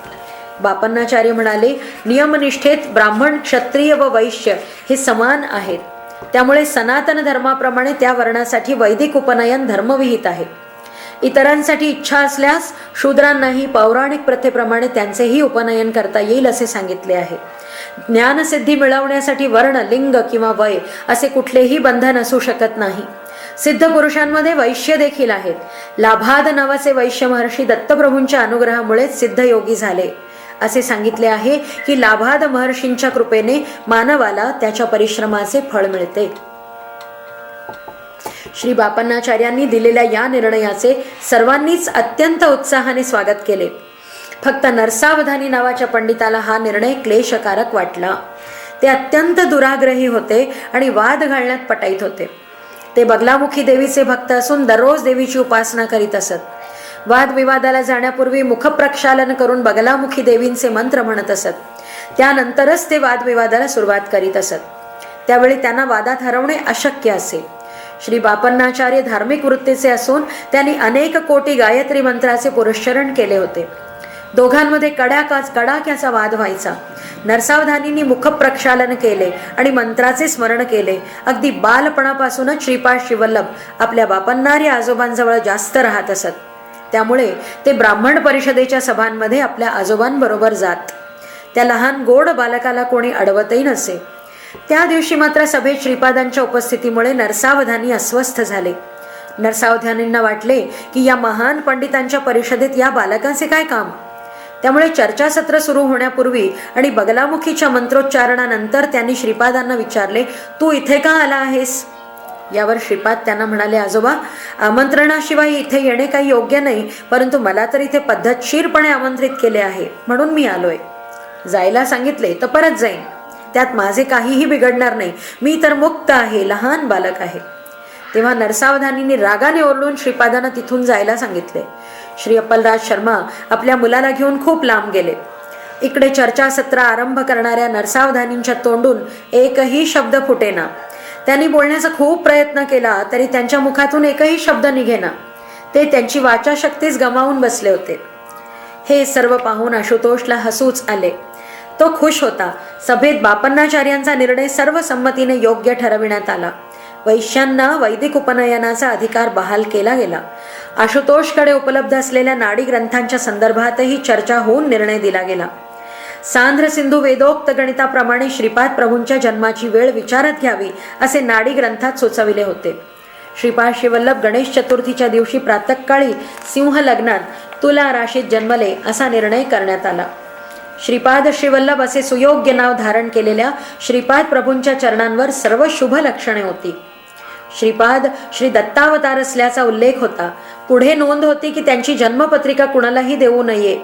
बापन्नाचार्य म्हणाले, नियमनिष्ठेत ब्राह्मण, क्षत्रिय व वैश्य हे समान आहेत. त्यामुळे सनातन धर्माप्रमाणे त्या वर्णासाठी वैदिक उपनयन धर्मविहित आहे. इतरांसाठी इच्छा असल्यास शूद्रांनाही पौराणिक प्रथेप्रमाणे त्यांचेही उपनयन करता येईल असे सांगितले आहे. ज्ञानसिद्धी मिळवण्यासाठी वर्ण, लिंग किंवा वय असे कुठलेही बंधन असू शकत नाही. सिद्ध पुरुषांमध्ये वैश्य देखील आहेत. लाभाद नावाचे वैश्य महर्षी दत्तप्रभूंच्या अनुग्रहामुळे सिद्धयोगी झाले. असे सांगितले आहे की लाभाद महर्षींच्या कृपेने मानवाला त्याच्या परिश्रमाचे फळ मिळते. श्री बापन्नाचार्यांनी दिलेल्या या निर्णयाचे सर्वांनीच अत्यंत उत्साहाने स्वागत केले. फक्त नरसावधानी नावाच्या पंडिताला हा निर्णय क्लेशकारक वाटला. ते अत्यंत दुराग्रही होते आणि वाद घालण्यात पटाईत होते. ते बगलामुखी देवीचे भक्त असून दररोज देवीची उपासना करीत असत. वादविवादाला जाण्यापूर्वी मुखप्रक्षालन करून बगलामुखी देवींचे मंत्र म्हणत असत. त्यानंतरच ते वादविवादाला सुरुवात करीत असत. त्यावेळी त्यांना वादात हरवणे अशक्य असे. श्री बापन्नाचार्य धार्मिक वृत्तीचे असून त्यांनी अनेक कोटी गायत्री मंत्राचे पुरस्चरण केले होते. दोघांमध्ये कडाक्याचा वाद व्हायचा. नरसावधानींनी मुखप्रक्षालन केले आणि मंत्राचे स्मरण केले. अगदी बालपणापासूनच श्रीपाद शिवल्लभ आपल्या बापन्नार्य आजोबांजवळ जास्त राहत असत. त्यामुळे ते ब्राह्मण परिषदेच्या सभांमध्ये आपल्या आजोबांबरोबर जात. त्या लहान गोड बालकाला कोणी अडवतही नसे. त्या दिवशी मात्र सभेत श्रीपादांच्या उपस्थितीमुळे नरसावधानी अस्वस्थ झाले. नरसावधानींना वाटले की या महान पंडितांच्या परिषदेत या बालकाचे काय काम. त्यामुळे चर्चासत्र सुरू होण्यापूर्वी आणि बगलामुखीच्या मंत्रोच्चारणानंतर त्यांनी श्रीपादांना विचारले, तू इथे का आला आहेस. यावर श्रीपाद त्यांना म्हणाले, आजोबा, आमंत्रणाशिवाय इथे येणे काही योग्य नाही, परंतु मला तर इथे पद्धतशीरपणे आमंत्रित केले आहे म्हणून मी आलोय. जायला सांगितले तर परत जाईन, त्यात माझे काहीही बिघडणार नाही. मी तर मुक्त आहे, लहान बालक आहे. तेव्हा नरसावधानींनी रागाने ओरडून श्रीपादांना तिथून जायला सांगितले. श्री अप्पलराज शर्मा आपल्या मुलाला घेऊन खूप लांब गेले. इकडे चर्चासत्र आरंभ करणाऱ्या नरसावधानींच्या तोंडून एकही शब्द फुटेना. त्यांनी बोलण्याचा खूप प्रयत्न केला तरी त्यांच्या मुखातून एकही शब्द निघेना. ते त्यांची वाचाशक्तीच गमावून बसले होते. हे सर्व पाहून आशुतोषला हसूच आले. तो खुश होता. सभेत बापन्नाचार्यांचा निर्णय सर्व संमतीने योग्य ठरविण्यात आला. वैश्यांना वैदिक उपनयनाचा अधिकार बहाल केला गेला. आशुतोषकडे उपलब्ध असलेल्या नाडी ग्रंथांच्या संदर्भातही चर्चा होऊन निर्णय दिला गेला. सांध्र सिंधू वेदोक्त गणिताप्रमाणे श्रीपाद प्रभूंच्या जन्माची वेळ विचारात घ्यावी असे नाडी ग्रंथात सुचविले होते. श्रीपाद श्रीवल्लभ गणेश चतुर्थीच्या दिवशी प्रातःकाळी सिंह लग्नात तुला राशीत जन्मले असा निर्णय करण्यात आला. श्रीपाद श्रीवल्लभ असे सुयोग्य नाव धारण केलेल्या श्रीपाद प्रभूंच्या चरणांवर सर्व शुभ लक्षणे होती. श्रीपाद श्री दत्तावतार असल्याचा उल्लेख होता. पुढे नोंद होती की त्यांची जन्मपत्रिका कुणालाही देऊ नये.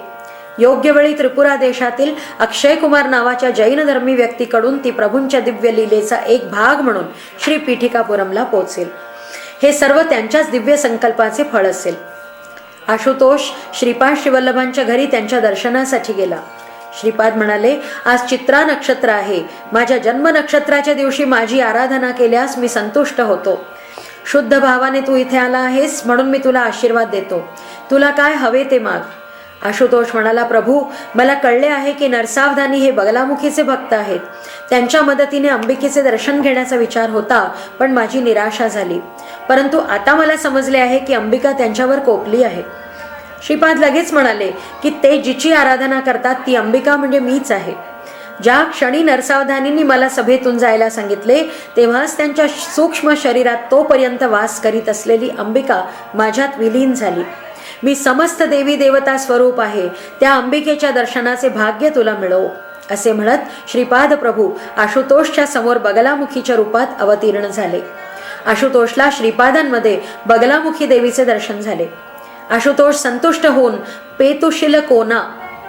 योग्य वेळी त्रिपुरा देशातील अक्षय कुमार नावाच्या जैन धर्मी व्यक्तीकडून ती प्रभूंच्या दिव्य लीलेचा एक भाग म्हणून श्री पीठिकापुरमला पोहोचेल. हे सर्व त्यांच्याच दिव्य संकल्पाचे फळ असेल. आशुतोष श्रीपाद श्रीवल्लभांच्या घरी त्यांच्या दर्शनासाठी गेला. श्रीपाद म्हणाले, आज चित्रा नक्षत्र आहे. माझ्या जन्म नक्षत्राच्या दिवशी माझी आराधना केल्यास मी संतुष्ट होतो. शुद्ध भावाने तू इथे आला आहेस म्हणून मी तुला आशीर्वाद देतो. तुला काय हवे ते माग. आशुतोष म्हणाला, प्रभू, मला कळले आहे की नरसावधानी हे बगलामुखीचे भक्त आहेत. त्यांच्या मदतीने अंबिकेचे दर्शन घेण्याचा विचार होता, पण माझी निराशा झाली. परंतु आता मला समजले आहे की अंबिका त्यांच्यावर कोपली आहे. श्रीपाद लगेच म्हणाले की ते जिची आराधना करतात ती अंबिका म्हणजे मीच आहे. ज्या क्षणी नरसावधानींनी मला सभेतून जायला सांगितले तेव्हाच त्यांच्या सूक्ष्म शरीरात तोपर्यंत वास करीत असलेली अंबिका माझ्यात विलीन झाली. मी समस्त देवी देवता स्वरूप आहे. त्या अंबिकेच्या दर्शनाचे भाग्य तुला मिळो असे म्हणत श्रीपाद प्रभू आशुतोषच्या समोर बगलामुखीच्या रूपात अवतीर्ण झाले. आशुतोषला श्रीपादांमध्ये बगलामुखी देवीचे दर्शन झाले. आशुतोष संतुष्ट होऊन पेतुशिलकोना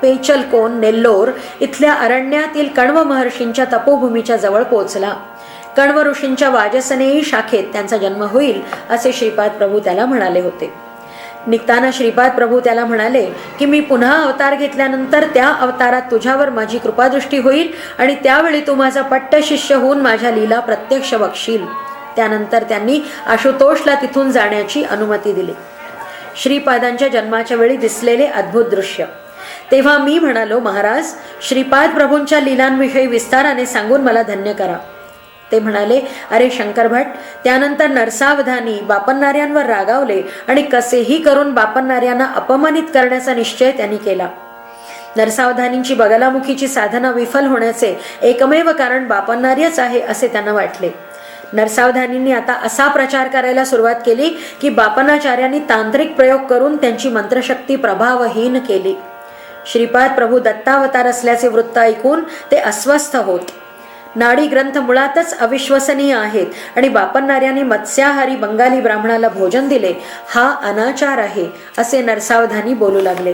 पेचलकोन नेल्लोर इथल्या अरण्यातील कण्व महर्षींच्या तपोभूमीच्या जवळ पोहोचला. कण्व ऋषींच्या वाजसनेयी शाखेत त्यांचा जन्म होईल असे श्रीपाद प्रभू त्याला म्हणाले होते. निघताना श्रीपाद प्रभू त्याला म्हणाले की मी पुन्हा अवतार घेतल्यानंतर त्या अवतारात तुझ्यावर माझी कृपादृष्टी होईल आणि त्यावेळी तू माझा पट्ट शिष्य होऊन माझ्या लीला प्रत्यक्ष बघशील. त्यानंतर त्यांनी आशुतोषला तिथून जाण्याची अनुमती दिली. श्रीपादांच्या जन्माच्या वेळी दिसलेले अद्भुत दृश्य. तेव्हा मी म्हणालो, महाराज, श्रीपाद प्रभूंच्या लीलांविषयी विस्ताराने सांगून मला धन्य करा. ते म्हणाले, अरे शंकर भट, त्यानंतर नरसावधानी बापन्नार्यांवर रागावले आणि कसेही करून बापन्नार्यांना अपमानित करण्याचा निश्चय त्यांनी केला. नरसावधानींची बगलामुखीची साधना विफल होण्याचे एकमेव कारण बापन्नार्यच आहे असे त्यांना वाटले. नरसावधानींनी आता असा प्रचार करायला सुरुवात केली की बापन्नाचार्यांनी तांत्रिक प्रयोग करून त्यांची मंत्रशक्ती प्रभावहीन केली. श्रीपाद प्रभू दत्तावतार असल्याचे वृत्त ऐकून ते अस्वस्थ होत. नाडी ग्रंथ मुळातच अविश्वसनीय आहेत आणि बापन्नार्यांनी मत्स्याहारी बंगाली ब्राह्मणाला भोजन दिले हा अनाचार आहे असे नरसावधानी बोलू लागले.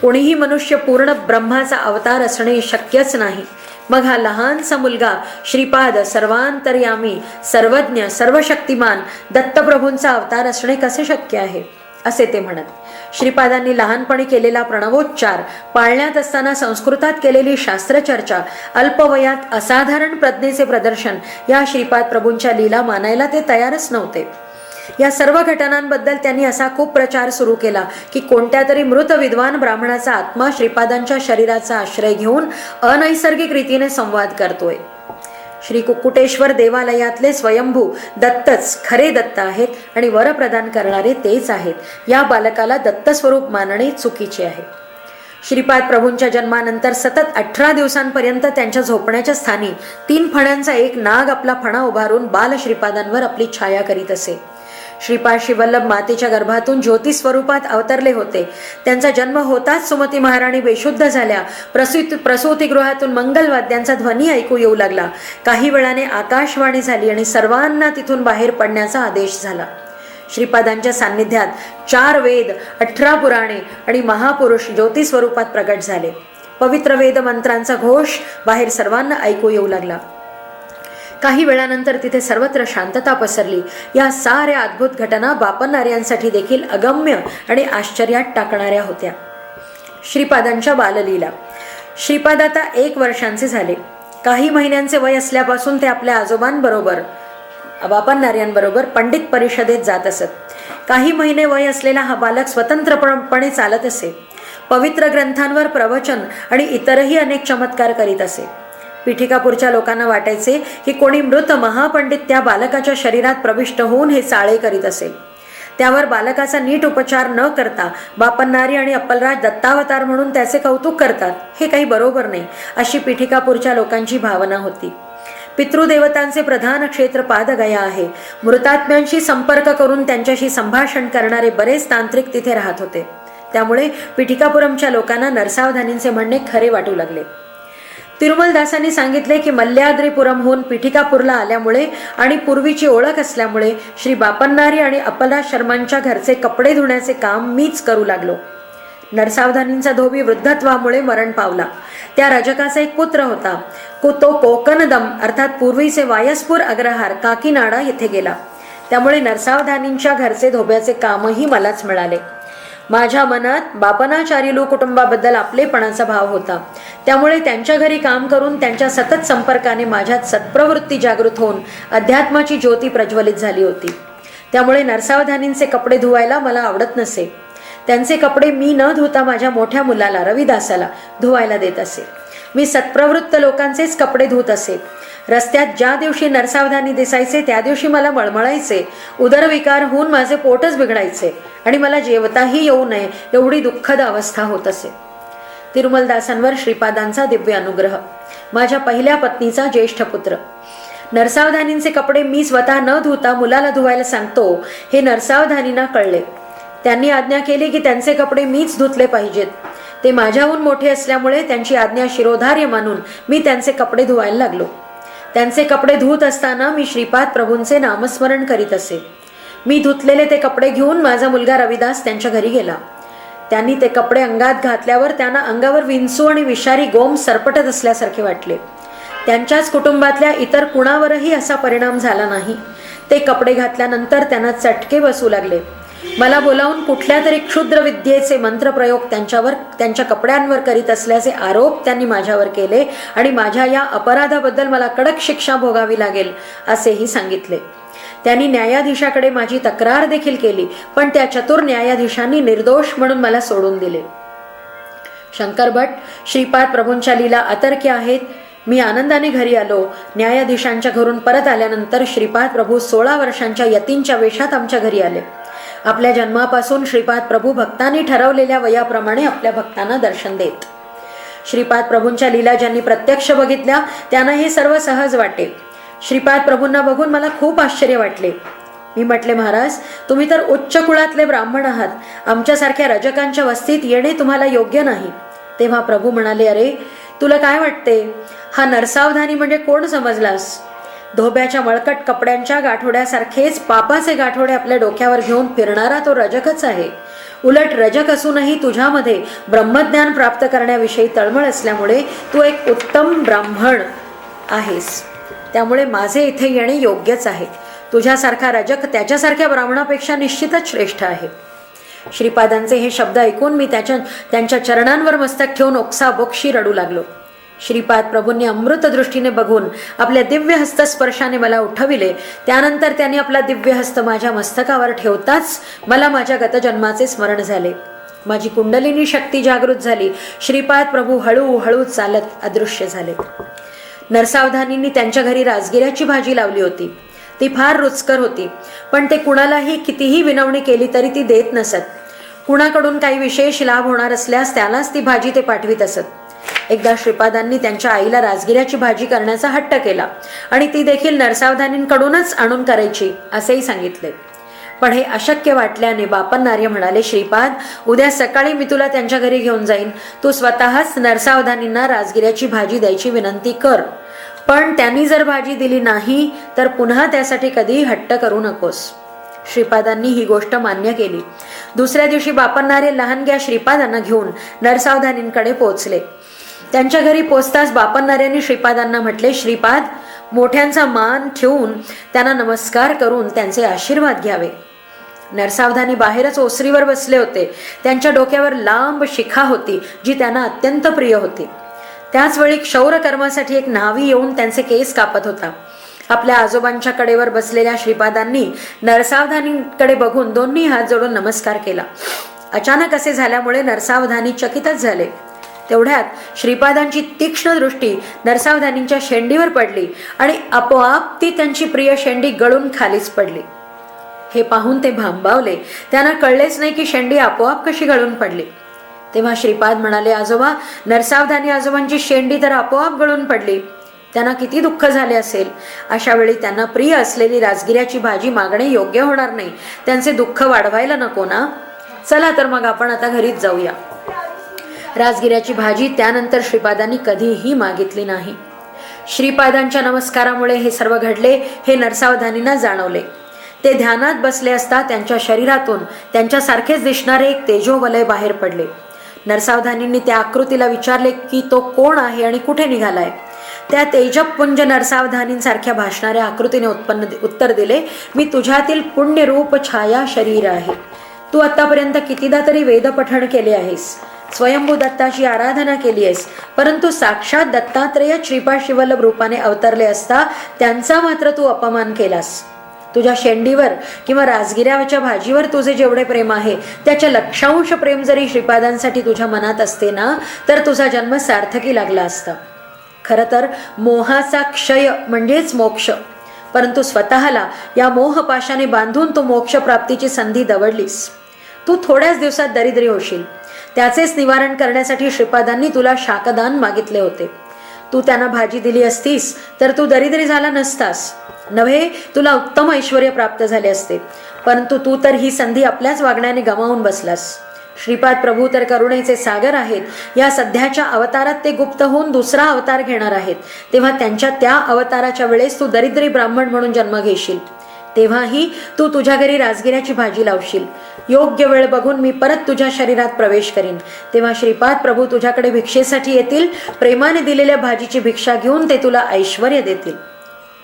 कोणीही मनुष्य पूर्ण ब्रह्माचा अवतार असणे शक्यच नाही. मग हा लहानसा मुलगा श्रीपाद सर्वांतर्यामी सर्वज्ञ सर्वशक्तिमान दत्तप्रभूंचा अवतार असणे कसे शक्य आहे असे ते म्हणत. श्रीपादांनी लहानपणी केलेला प्रणवोच्चार, पाळण्यात असताना संस्कृतात केलेली शास्त्रचर्चा, अल्पवयात असाधारण प्रज्ञेचे प्रदर्शन या श्रीपाद प्रभूंच्या लीला मानायला ते तयारच नव्हते. या सर्व घटनांबद्दल त्यांनी असा खूप प्रचार सुरू केला की कोणत्या तरी मृत विद्वान ब्राह्मणाचा आत्मा श्रीपादांच्या शरीराचा आश्रय घेऊन अनैसर्गिक रीतीने संवाद करतोय. श्री कुक्कुटेश्वर देवालयातले स्वयंभू दत्तच खरे दत्त आहेत आणि वर प्रदान करणारे तेच आहेत. या बालकाला दत्तस्वरूप मानणे चुकीचे आहे. श्रीपाद प्रभूंच्या जन्मानंतर सतत 18 दिवसांपर्यंत त्यांच्या झोपण्याच्या स्थानी 3 फण्यांचा एक नाग आपला फणा उभारून बाल श्रीपादांवर आपली छाया करीत असे. श्रीपाद श्रीवल्लभ मातेच्या गर्भातून ज्योती स्वरूपात अवतरले होते. त्यांचा जन्म होताच सुमती महाराणी बेशुद्ध झाल्या. प्रसूतिगृहातून मंगलवाद्यांचा ध्वनी ऐकू येऊ लागला. काही वेळाने आकाशवाणी झाली आणि सर्वांना तिथून बाहेर पडण्याचा आदेश झाला. श्रीपादांच्या सान्निध्यात 4 वेद, 18 पुराणे आणि महापुरुष ज्योती स्वरूपात प्रगट झाले. पवित्र वेद मंत्रांचा घोष बाहेर सर्वांना ऐकू येऊ लागला. काही वेळानंतर तिथे सर्वत्र शांतता पसरली. या साऱ्या अद्भुत घटना बापन्नार्यांसाठी देखील अगम्य आणि आश्चर्यात टाकणाऱ्या होत्या. श्रीपादांच्या बाललीला. श्रीपाद आता 1 वर्षांचे झाले. काही महिन्यांचे वय असल्यापासून ते आपल्या आजोबांबरोबर बापन्नार्यांबरोबर पंडित परिषदेत जात असत. काही महिने वय असलेला हा बालक स्वतंत्रपणे चालत असे. पवित्र ग्रंथांवर प्रवचन आणि इतरही अनेक चमत्कार करीत असे. पिठिकापूरच्या लोकांना वाटायचे की कोणी मृत महापंडित त्या बालकाच्या शरीरात प्रविष्ट होऊन हे चाळे करीत असेल. त्यावर बालकाचा नीट उपचार न करता बापन्नारी आणि अप्पलराज दत्तावतार म्हणून त्याचे कौतुक करतात, हे काही बरोबर नाही, अशी पिठिकापूरच्या लोकांची भावना होती. पितृदेवतांचे प्रधान क्षेत्र पादगया आहे. मृतात्म्यांशी संपर्क करून त्यांच्याशी संभाषण करणारे बरेच तांत्रिक तिथे राहत होते. त्यामुळे पिठिकापुरमच्या लोकांना नरसावधानींचे म्हणणे खरे वाटू लागले. तिरुमलदासांनी सांगितले की मल्ल्याद्रीपुरमहून पिठिकापूरला आल्यामुळे आणि पूर्वीची ओळख असल्यामुळे श्री बापन्नारी आणि अप्पलराज शर्मांच्या घरचे कपडे धुण्याचे काम मीच करू लागलो. नरसावधानींचा धोबी वृद्धत्वामुळे मरण पावला. त्या रजकाचा एक पुत्र होता. तो कोकणदम अर्थात पूर्वीचे वायसपूर अग्रहार काकीनाडा येथे गेला. त्यामुळे नरसावधानींच्या घरचे धोब्याचे कामही मलाच मिळाले. माझ्या मनात बापनाचार्युलू कुटुंबाबद्दल आपलेपणाचा भाव होता. त्यामुळे त्यांच्या घरी काम करून त्यांच्या सतत संपर्काने माझ्यात सत्प्रवृत्ती जागृत होऊन अध्यात्माची ज्योती प्रज्वलित झाली होती. त्यामुळे नरसावधानींचे कपडे धुवायला मला आवडत नसे. त्यांचे कपडे मी न धुता माझ्या मोठ्या मुलाला रविदासाला धुवायला देत असे. मी सत्प्रवृत्त लोकांचेच कपडे धुत असे. रस्त्यात ज्या दिवशी नरसावधानी दिसायचे त्या दिवशी मला मळमळायचे, उदरविकार होऊन माझे पोटच बिघडायचे आणि मला जेवताही येऊ नये एवढी दुःखद अवस्था होत असे. तिरुमलदासांवर श्रीपादांचा दिव्य अनुग्रह. माझ्या पहिल्या पत्नीचा ज्येष्ठ पुत्र. नरसावधानींचे कपडे मी स्वतः न धुता मुलाला धुवायला सांगतो हे नरसावधानींना कळले. त्यांनी आज्ञा केली की त्यांचे कपडे मीच धुतले पाहिजेत. ते माझ्याहून मोठे असल्यामुळे त्यांची आज्ञा शिरोधार्य मानून मी त्यांचे कपडे धुवायला लागलो. त्यांचे कपडे धुत असताना मी श्रीपाद प्रभूंचे नामस्मरण करीत असे. मी धुतलेले ते कपडे घेऊन माझा मुलगा रविदास त्यांच्या घरी गेला. त्यांनी ते कपडे अंगात घातल्यावर त्यांना अंगावर विंचू आणि विषारी गोम सरपटत असल्यासारखे वाटले. त्यांच्याच कुटुंबातल्या इतर कुणावरही असा परिणाम झाला नाही. ते कपडे घातल्यानंतर त्यांना चटके बसू लागले. मला बोलावून कुठल्या तरी क्षुद्र विद्येचे मंत्रप्रयोग त्यांच्या कपड्यांवर करीत असल्याचे आरोप त्यांनी माझ्यावर केले आणि माझ्या या अपराधाबद्दल मला कडक शिक्षा भोगावी लागेल असेही सांगितले. त्यांनी न्यायाधीशाकडे माझी तक्रार देखील केली, पण त्या चतुर न्यायाधीशांनी निर्दोष म्हणून मला सोडून दिले. शंकर भट श्रीपाद प्रभूंच्या लीला अतर्क्य आहेत. मी आनंदाने घरी आलो. न्यायाधीशांच्या घरून परत आल्यानंतर श्रीपाद प्रभू 16 वर्षांच्या यतींच्या वेशात आमच्या घरी आले. आपल्या जन्मापासून श्रीपाद प्रभू भक्तांनी ठरवलेल्या वयाप्रमाणे आपल्या भक्तांना दर्शन देत. श्रीपाद प्रभूंच्या लीला ज्यांनी प्रत्यक्ष बघितल्या त्यांना हे सर्व सहज वाटे. श्रीपाद प्रभूंना बघून मला खूप आश्चर्य वाटले. मी म्हटले, महाराज तुम्ही तर उच्च कुळातले ब्राह्मण आहात. आमच्यासारख्या रजकांच्या वस्तीत येणे तुम्हाला योग्य नाही. तेव्हा प्रभू म्हणाले, अरे तुला काय वाटते, हा नरसावधानी म्हणजे कोण समजलास? धोब्याच्या मळकट कपड्यांच्या गाठोड्यासारखेच पापाचे गाठोडे आपल्या डोक्यावर घेऊन फिरणारा तो रजकच आहे. उलट रजक असूनही तुझ्यामध्ये ब्रह्मज्ञान प्राप्त करण्याविषयी तळमळ असल्यामुळे तू एक उत्तम ब्राह्मण आहेस. त्यामुळे माझे इथे येणे योग्यच आहे. तुझ्यासारखा रजक त्याच्यासारख्या ब्राह्मणापेक्षा निश्चितच श्रेष्ठ आहे. श्रीपादांचे हे शब्द ऐकून मी त्यांच्या चरणांवर मस्तक ठेवून ओक्साबोक्षी रडू लागलो. श्रीपाद प्रभूंनी अमृत दृष्टीने बघून आपल्या दिव्य हस्तस्पर्शाने मला उठविले. त्यानंतर त्यांनी आपला दिव्य हस्त माझ्या मस्तकावर ठेवताच मला माझ्या गतजन्माचे स्मरण झाले. माझी कुंडलिनी शक्ती जागृत झाली. श्रीपाद प्रभू हळूहळू चालत अदृश्य झाले. नरसावधानींनी त्यांच्या घरी राजगिऱ्याची भाजी लावली होती. ती फार रुचकर होती, पण ते कुणालाही कितीही विनवणी केली तरी ती देत नसत. कुणाकडून काही विशेष लाभ होणार असल्यास त्यालाच ती भाजी ते पाठवीत असत. एकदा श्रीपादांनी त्यांच्या आईला राजगिऱ्याची भाजी करण्याचा हट्ट केला आणि ती देखील नरसावधानींकडूनच आणून करायची असेही सांगितले. पण हे अशक्य वाटल्याने बापन्नार्य म्हणाले, श्रीपाद उद्या सकाळी मी तुला त्यांच्या घरी घेऊन जाईन. तू स्वतःच नरसावधानींना राजगिऱ्याची भाजी द्यायची विनंती कर. पण त्यांनी जर भाजी दिली नाही तर पुन्हा त्यासाठी कधीही हट्ट करू नकोस. श्रीपादांनी ही गोष्ट मान्य केली. दुसऱ्या दिवशी बापन्नार्य लहानग्या श्रीपादांना घेऊन नरसावधानींकडे पोहोचले. त्यांच्या घरी पोचताच बापन्नार्यांनी श्रीपादांना म्हटले, श्रीपाद मोठ्यांचा मान ठेवून त्यांना नमस्कार करून त्यांचे आशीर्वाद घ्यावे. नरसावधानी बाहेरच ओसरीवर बसले होते. त्यांच्या डोक्यावर लांब शिखा होती जी त्यांना अत्यंत प्रिय होती. त्याचवेळी क्षौर कर्मासाठी एक न्हावी येऊन त्यांचे केस कापत होता. आपल्या आजोबांच्या कडेवर बसलेल्या श्रीपादांनी नरसावधानीकडे बघून दोन्ही हात जोडून नमस्कार केला. अचानक असे झाल्यामुळे नरसावधानी चकितच झाले. तेवढ्यात श्रीपादांची तीक्ष्ण दृष्टी नरसावधानींच्या शेंडीवर पडली आणि आपोआप ती त्यांची प्रिय शेंडी गळून खालीच पडली. हे पाहून ते भांबावले. त्यांना कळलेच नाही की शेंडी आपोआप कशी गळून पडली. तेव्हा श्रीपाद म्हणाले, आजोबा, नरसावधानी आजोबांची शेंडी तर आपोआप गळून पडली. त्यांना किती दुःख झाले असेल. अशा वेळी त्यांना प्रिय असलेली राजगिऱ्याची भाजी मागणे योग्य होणार नाही. त्यांचे दुःख वाढवायला नको ना. चला तर मग आपण आता घरीच जाऊया. राजगिऱ्याची भाजी त्यानंतर श्रीपादांनी कधीही मागितली नाही. श्रीपादांच्या नमस्कारामुळे हे सर्व घडले हे नरसावधानींना जाणवले. ते ध्यानात बसले असता त्यांच्या शरीरातून त्यांच्यासारखेच दिसणारे एक तेजोवलय बाहेर पडले. नरसावधानींनी त्या आकृतीला विचारले की तो कोण आहे आणि कुठे निघालाय. त्या तेजपुंज नरसावधानींसारख्या भासणाऱ्या आकृतीने उत्तर दिले, मी तुझ्यातील पुण्यरूप छाया शरीर आहे. तू आतापर्यंत कितीदा तरी वेदपठण केले आहेस, स्वयंभू दत्ताची आराधना केली आहेस, परंतु साक्षात दत्तात्रेय श्रीपाद शिवल्लभ रूपाने अवतरले असता त्यांचा मात्र तू अपमान केलास. तुझ्या शेंडीवर किंवा राजगिऱ्याच्या भाजीवर तुझे जेवढे प्रेम आहे त्याच्या लक्षांश प्रेम जरी श्रीपादांसाठी तुझ्या मनात असते ना, तर तुझा जन्म सार्थकी लागला असता. खरं तर मोहाचा क्षय म्हणजेच मोक्ष, परंतु स्वतःला या मोहपाशाने बांधून तू मोक्ष प्राप्तीची संधी दवडलीस. तू थोड्याच दिवसात दरिद्री होशील. त्याचेच निवारण करण्यासाठी श्रीपादांनी तुला शाकदान मागितले होते. तू त्यांना भाजी दिली असतीस तर तू दरिद्री झाला नसतास, नव्हे तुला उत्तम ऐश्वर्य प्राप्त झाले असते. परंतु तू तर ही संधी आपल्याच वागण्याने गमावून बसलास. श्रीपाद प्रभू तर करुणेचे सागर आहेत. या सध्याच्या अवतारात ते गुप्त होऊन दुसरा अवतार घेणार आहेत. तेव्हा त्यांच्या त्या अवताराच्या वेळेस तू दरिद्री ब्राह्मण म्हणून जन्म घेशील. तेव्हाही तू तुझ्या घरी राजगिऱ्याची भाजी लावशील. योग्य वेळ बघून मी परत तुझ्या शरीरात प्रवेश करीन. तेव्हा श्रीपाद प्रभू तुझ्याकडे भिक्षेसाठी येतील. प्रेमाने दिलेल्या भाजीची भिक्षा घेऊन ते तुला ऐश्वर्य देतील.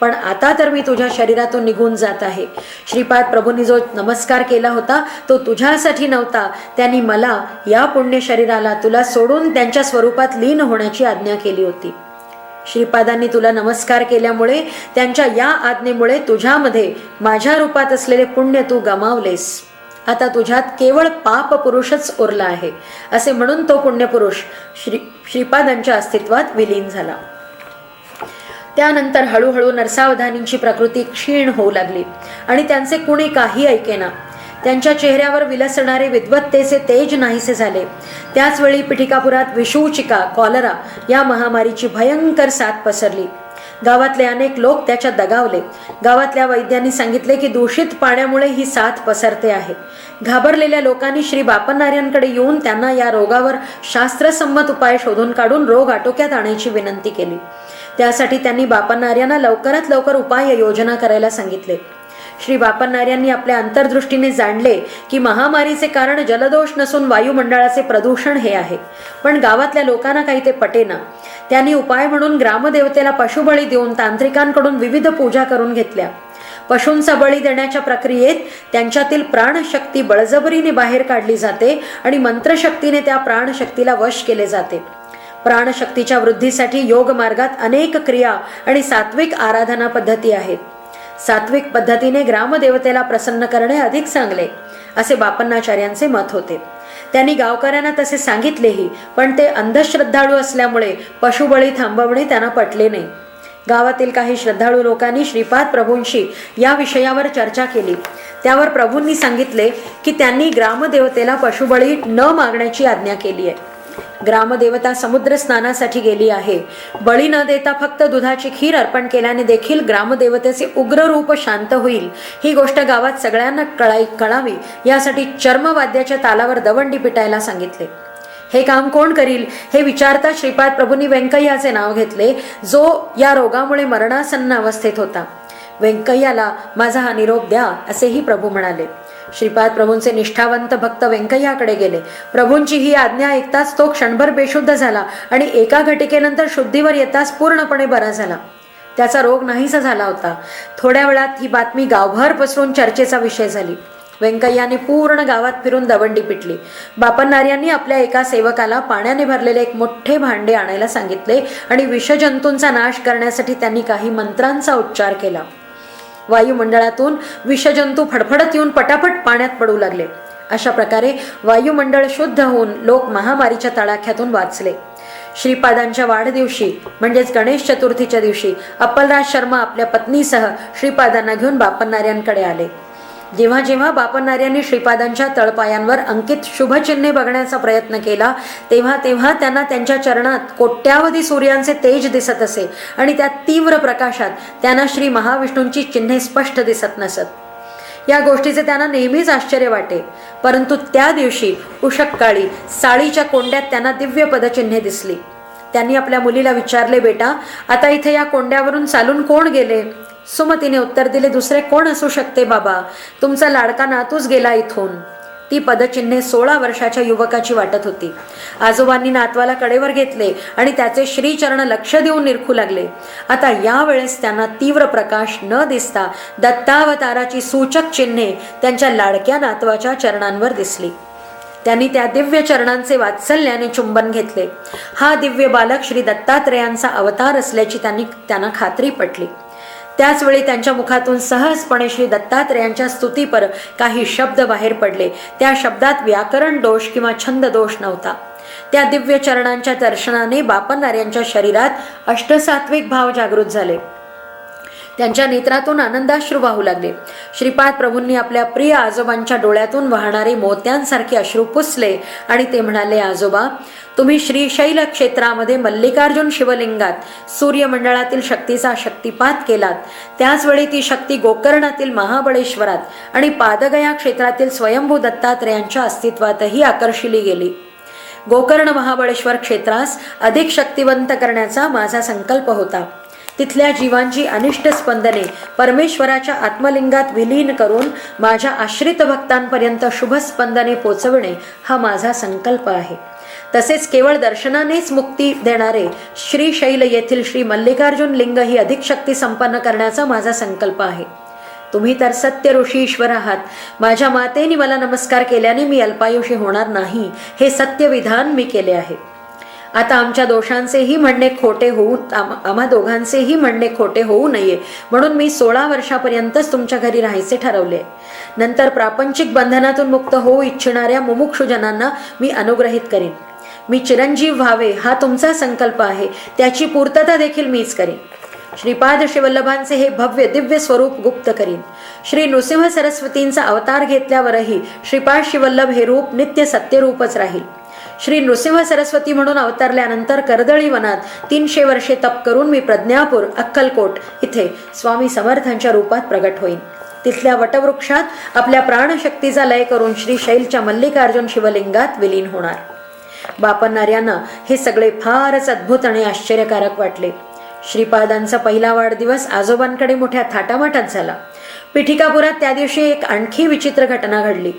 पण आता तर मी तुझ्या शरीरातून निघून जात आहे. श्रीपाद प्रभूंनी जो नमस्कार केला होता तो तुझ्यासाठी नव्हता. त्यांनी मला या पुण्य शरीराला तुला सोडून त्यांच्या स्वरूपात लीन होण्याची आज्ञा केली होती. श्रीपादांनी तुला नमस्कार केल्यामुळे, त्यांच्या या आज्ञेमुळे तुझ्यामध्ये माझ्या रूपात असलेले पुण्य तू गमावलेस. आता तुझ्यात केवळ पाप पुरुषच उरला आहे. असे म्हणून तो पुण्यपुरुष श्रीपादांच्या अस्तित्वात विलीन झाला. त्यानंतर हळूहळू नरसावधानींची प्रकृती क्षीण होऊ लागली आणि त्यांचे कुणी काही ऐकेना. त्यांच्या चेहऱ्यावर विलसणारे विद्वत्तेचे तेज नाहीसे झाले. त्याचवेळी पिठिकापुरात विषूचिका, कॉलरा या महामारीची भयंकर साथ पसरली. गावातले अनेक लोक त्याच्यात दगावले. गावातल्या वैद्यांनी सांगितले की दूषित पाण्यामुळे ही साथ पसरते आहे. घाबरलेल्या लोकांनी श्री बापन्नार्यांकडे येऊन त्यांना या रोगावर शास्त्रसंमत उपाय शोधून काढून रोग आटोक्यात आणायची विनंती केली. त्यासाठी त्यांनी बापन्नार्यांना लवकरात लवकर उपाय योजना करायला सांगितले. श्री बापन्नार्यांनी आपल्या अंतर्दृष्टीने जाणले की महामारीचे कारण जलदोष नसून वायुमंडळाचे प्रदूषण हे आहे. पण गावातल्या लोकांना काही ते पटेना. त्यांनी उपाय म्हणून ग्रामदेवतेला पशुबळी देऊन तांत्रिकांकडून विविध पूजा करून घेतल्या. पशूंचा बळी देण्याच्या प्रक्रियेत त्यांच्यातील प्राणशक्ती बळजबरीने बाहेर काढली जाते आणि मंत्रशक्तीने त्या प्राणशक्तीला वश केले जाते. प्राणशक्तीच्या वृद्धीसाठी योग मार्गात अनेक क्रिया आणि सात्विक आराधना पद्धती आहेत. सात्विक पद्धतीने ग्रामदेवतेला प्रसन्न करणे अधिक चांगले, असे बापन्नाचार्यांचे मत होते. त्यांनी गावकऱ्यांना तसे सांगितलेही, पण ते अंधश्रद्धाळू असल्यामुळे पशुबळी थांबवणे त्यांना पटले नाही. गावातील काही श्रद्धाळू लोकांनी श्रीपाद प्रभूंशी या विषयावर चर्चा केली. त्यावर प्रभूंनी सांगितले की त्यांनी ग्रामदेवतेला पशुबळी न मागण्याची आज्ञा केली आहे. ग्रामदेवता समुद्र स्नानासाठी गेली आहे. बळी न देता फक्त दुधाची खीर अर्पण केल्याने देखील ग्रामदेवतेचे उग्र रूप शांत होईल. ही गोष्ट गावात सगळ्यांना कळावी यासाठी चर्मवाद्याच्या तालावर दवंडी पिटायला सांगितले. हे काम कोण करील हे विचारता श्रीपाद प्रभूंनी व्यंकय्याचे नाव घेतले, जो या रोगामुळे मरणासन्न अवस्थेत होता. व्यंकय्याला माझा हा निरोप द्या, असेही प्रभू म्हणाले. श्रीपाद प्रभूंचे निष्ठावंत भक्त व्यंकय्याकडे गेले. प्रभूंची ही आज्ञा ऐकताच तो क्षणभर बेशुद्ध झाला आणि एका घटिकेनंतर शुद्धीवर येताच पूर्णपणे बरा झाला. त्याचा रोग नाहीसा झाला होता. थोड्या वेळात ही बातमी गावभर पसरून चर्चेचा विषय झाली. व्यंकय्याने पूर्ण गावात फिरून दवंडी पिटली. बापन्नार्यांनी आपल्या एका सेवकाला पाण्याने भरलेले एक मोठे भांडे आणायला सांगितले आणि विषजंतूंचा नाश करण्यासाठी त्यांनी काही मंत्रांचा उच्चार केला. वायुमंडळातून विषजंतू फडफडत येऊन पटापट पाण्यात पडू लागले. अशा प्रकारे वायुमंडळ शुद्ध होऊन लोक महामारीच्या तडाख्यातून वाचले. श्रीपादांच्या वाढदिवशी म्हणजेच गणेश चतुर्थीच्या दिवशी अप्पलराज शर्मा आपल्या पत्नीसह श्रीपादांना घेऊन बापन्नार्यांकडे आले. जेव्हा जेव्हा बापन्नार्यांनी श्रीपादांच्या तळपायांवर अंकित शुभचिन्हे बघण्याचा प्रयत्न केला तेव्हा तेव्हा त्यांना त्यांच्या चरणात कोट्यावधी सूर्यांचे तेज दिसत असे आणि त्या तीव्र प्रकाशात त्यांना श्री महाविष्णूंची चिन्हे स्पष्ट दिसत नसत. या गोष्टीचे त्यांना नेहमीच आश्चर्य वाटे. परंतु त्या दिवशी उषक्काळी साळीच्या कोंड्यात त्यांना दिव्य पदचिन्हे दिसली. त्यांनी आपल्या मुलीला विचारले, बेटा आता इथे या कोंड्यावरून चालून कोण गेले? सुमतीने उत्तर दिले, दुसरे कोण असू शकते बाबा, तुमचा लाडका नातूच गेला इथून. ती पदचिन्हे 16 वर्षाच्या युवकाची वाटत होती. आजोबांनी नातवाला कडेवर घेतले आणि त्याचे श्रीचरण लक्ष देऊन निरखू लागले. आता यावेळेस त्यांना तीव्र प्रकाश न दिसता दत्तावताराची सूचक चिन्हे त्यांच्या लाडक्या नातवाच्या चरणांवर दिसली. त्यांनी त्या दिव्य चरणांचे वात्सल्याने चुंबन घेतले. हा दिव्य बालक श्री दत्तात्रेयांचा अवतार असल्याची त्यांना खात्री पटली. त्याचवेळी त्यांच्या मुखातून सहजपणे श्री दत्तात्रेयांच्या स्तुतीपर काही शब्द बाहेर पडले. त्या शब्दात व्याकरण दोष किंवा छंद दोष नव्हता. त्या दिव्य चरणांच्या दर्शनाने बापन्नार्यांच्या शरीरात अष्टसात्विक भाव जागृत झाले. त्यांच्या नेत्रातून आनंदाश्रू वाहू लागले. श्रीपाद प्रभूंनी आपल्या प्रिय आजोबांच्या डोळ्यातून वाहणारे मोत्यांसारखे अश्रू पुसले आणि ते म्हणाले, आजोबा तुम्ही श्रीशैल क्षेत्रामध्ये मल्लिकार्जुन शिवलिंगात सूर्यमंडळातील शक्तीचा शक्तिपात केलात. त्याचवेळी ती शक्ती गोकर्णातील महाबळेश्वरात आणि पादगया क्षेत्रातील स्वयंभू दत्तात्रेयांच्या अस्तित्वातही आकर्षिली गेली. गोकर्ण महाबळेश्वर क्षेत्रास अधिक शक्तिवंत करण्याचा माझा संकल्प होता. तिथल्या जीवांची अनिष्ट स्पंदने परमेश्वराच्या आत्मलिंगात विलीन करून माझ्या आश्रित भक्तांपर्यंत शुभ स्पंदने पोचविणे हा माझा संकल्प आहे. तसेच केवळ दर्शनानेच मुक्ती देणारे श्रीशैल येथील श्री मल्लिकार्जुन लिंग ही अधिक शक्ती संपन्न करण्याचा माझा संकल्प आहे. तुम्ही तर सत्य ऋषीश्वर आहात. माझ्या मातेने मला नमस्कार केल्याने मी अल्पायुषी होणार नाही हे सत्य विधान मी केले आहे. आता आमच्या दोषांचेही म्हणणे खोटे होऊ आम्हा दोघांचेही म्हणणे खोटे होऊ नये म्हणून मी 16 वर्षापर्यंतच तुमच्या घरी राहायचे ठरवले. नंतर प्रापंचिक बंधनातून मुक्त होऊ इच्छिणाऱ्या मुमुक्षुजनांना मी अनुग्रहित करीन. मी चिरंजीव व्हावे हा तुमचा संकल्प आहे, त्याची पूर्तता देखील मीच करीन. श्रीपाद शिवल्लभांचे हे भव्य दिव्य स्वरूप गुप्त करीन. श्री नृसिंह सरस्वतींचा अवतार घेतल्यावरही श्रीपाद शिवल्लभ हे रूप नित्य सत्यरूपच राहील. श्री नृसिंह सरस्वती म्हणून अवतरल्यानंतर कर्दळी वनात 300 वर्षे तप करून मी प्रज्ञापूर अक्कलकोट इथे स्वामी समर्थांच्या रूपात प्रगट होईन. तिथल्या वटवृक्षात आपल्या प्राणशक्तीचा लय करून श्रीशैलच्या मल्लिकार्जुन शिवलिंगात विलीन होणार. बापन्नार्यांना हे सगळे फारच अद्भुत आणि आश्चर्यकारक वाटले. श्रीपादांचा पहिला वाढदिवस आजोबांकडे मोठ्या थाटामाटात झाला. पिठिकापुरात त्या दिवशी एक आणखी विचित्र घटना घडली.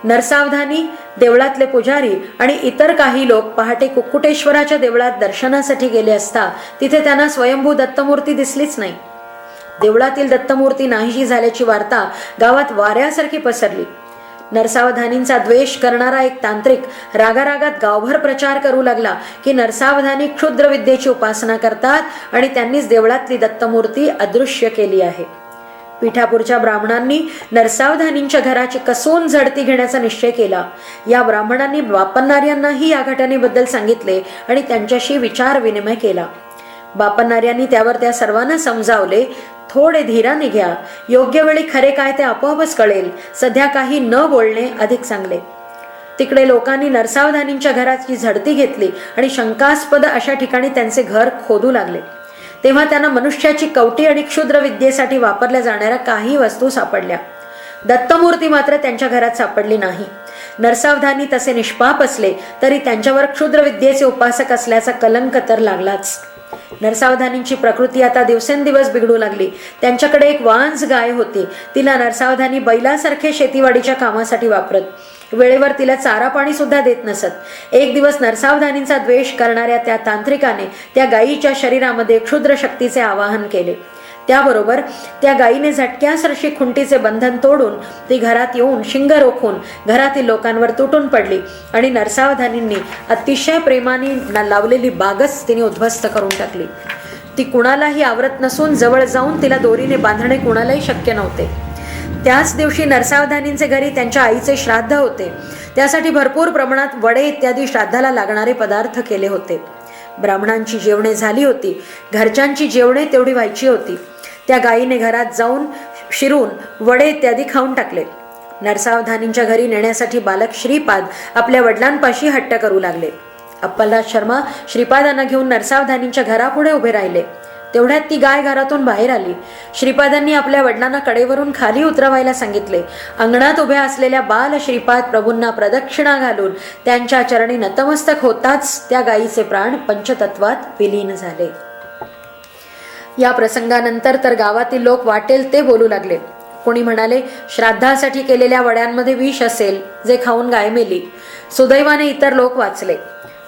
नरसावधानी, देवळातले पुजारी आणि इतर काही लोक पहाटे कुक्कुटेश्वराच्या देवळात दर्शनासाठी गेले असता तिथे त्यांना स्वयंभू दत्तमूर्ती दिसलीच नाही. देवळातील दत्तमूर्ती नाहीशी झाल्याची वार्ता गावात वाऱ्यासारखी पसरली. नरसावधानींचा द्वेष करणारा एक तांत्रिक रागारागात गावभर प्रचार करू लागला की नरसावधानी क्षुद्र विद्येची उपासना करतात आणि त्यांनीच देवळातली दत्तमूर्ती अदृश्य केली आहे. पिठापूरच्या ब्राह्मणांनी नरसावधानींच्या घराची कसून झडती घेण्याचा निश्चय केला. या ब्राह्मणांनी बापन्नार्यांनाही या घटनेबद्दल सांगितले आणि त्यांच्याशी विचार विनिमय केला. बापन्नार्यांनी त्यावर त्या सर्वांना समजावले, थोडे धीराने घ्या, योग्य वेळी खरे काय ते आपोआपच कळेल. सध्या काही न बोलणे अधिक चांगले. तिकडे लोकांनी नरसावधानींच्या घराची झडती घेतली आणि शंकास्पद अशा ठिकाणी त्यांचे घर खोदू लागले. तेव्हा त्यांना मनुष्याची कवटी आणि क्षुद्र विद्येसाठी वापरल्या जाणाऱ्या काही वस्तू सापडल्या. दत्तमूर्ती मात्र त्यांच्या घरात सापडली नाही. नरसावधानी तसे निष्पाप असले तरी त्यांच्यावर क्षुद्र विद्येचे उपासक असल्याचा कलंक तर लागलाच. नरसावधानींची प्रकृती आता दिवसेंदिवस बिघडू लागली. त्यांच्याकडे एक वांज गाय होती. तिला नरसावधानी बैलासारखे शेतीवाडीच्या कामासाठी वापरत. वेळेवर तिला चारा पाणी सुद्धा देत नसत. एक दिवस नरसावधानींचा द्वेष करणाऱ्या त्या तांत्रिकाने त्या गायीच्या शरीरामध्ये क्षुद्र शक्तीचे आवाहन केले. त्याबरोबर त्या गायीने झटक्यासरशी खुंटीचे बंधन तोडून ती घरात येऊन शिंग रोखून घरातील लोकांवर तुटून पडली आणि नरसावधानींनी अतिशय प्रेमाने लावलेली बागच तिने उद्ध्वस्त करून टाकली. ती कुणालाही आवरत नसून जवळ जाऊन तिला दोरीने बांधणे कुणालाही शक्य नव्हते. त्याच दिवशी नरसावधानींचे घरी त्यांच्या आईचे श्राद्ध होते. त्यासाठी भरपूर प्रमाणात वडे इत्यादी श्राद्धाला लागणारे पदार्थ केले होते. ब्राह्मणांची जेवणे झाली होती. घरच्यांची जेवणे तेवढी व्हायची होती. त्या गायीने घरात जाऊन शिरून वडे इत्यादी खाऊन टाकले. नरसावधानींच्या घरी नेण्यासाठी बालक श्रीपाद आपल्या वडिलांपाशी हट्ट करू लागले. अप्पलराज शर्मा श्रीपादांना घेऊन नरसावधानींच्या घरापुढे उभे राहिले. तेवढ्यात ती गाय घरातून बाहेर आली. श्रीपादांनी आपल्या वडिलांना कडेवरून खाली उतरवायला सांगितले. अंगणात उभ्या असलेल्या बाल श्रीपाद प्रभूंना प्रदक्षिणा घालून त्यांच्या चरणी नतमस्तक होताच त्या गायीचे प्राण पंचतत्वात विलीन झाले. या प्रसंगानंतर तर गावातील लोक वाटेल ते बोलू लागले. कोणी म्हणाले, श्राद्धासाठी केलेल्या वड्यांमध्ये विष असेल, जे खाऊन गाय मेली. सुदैवाने इतर लोक वाचले.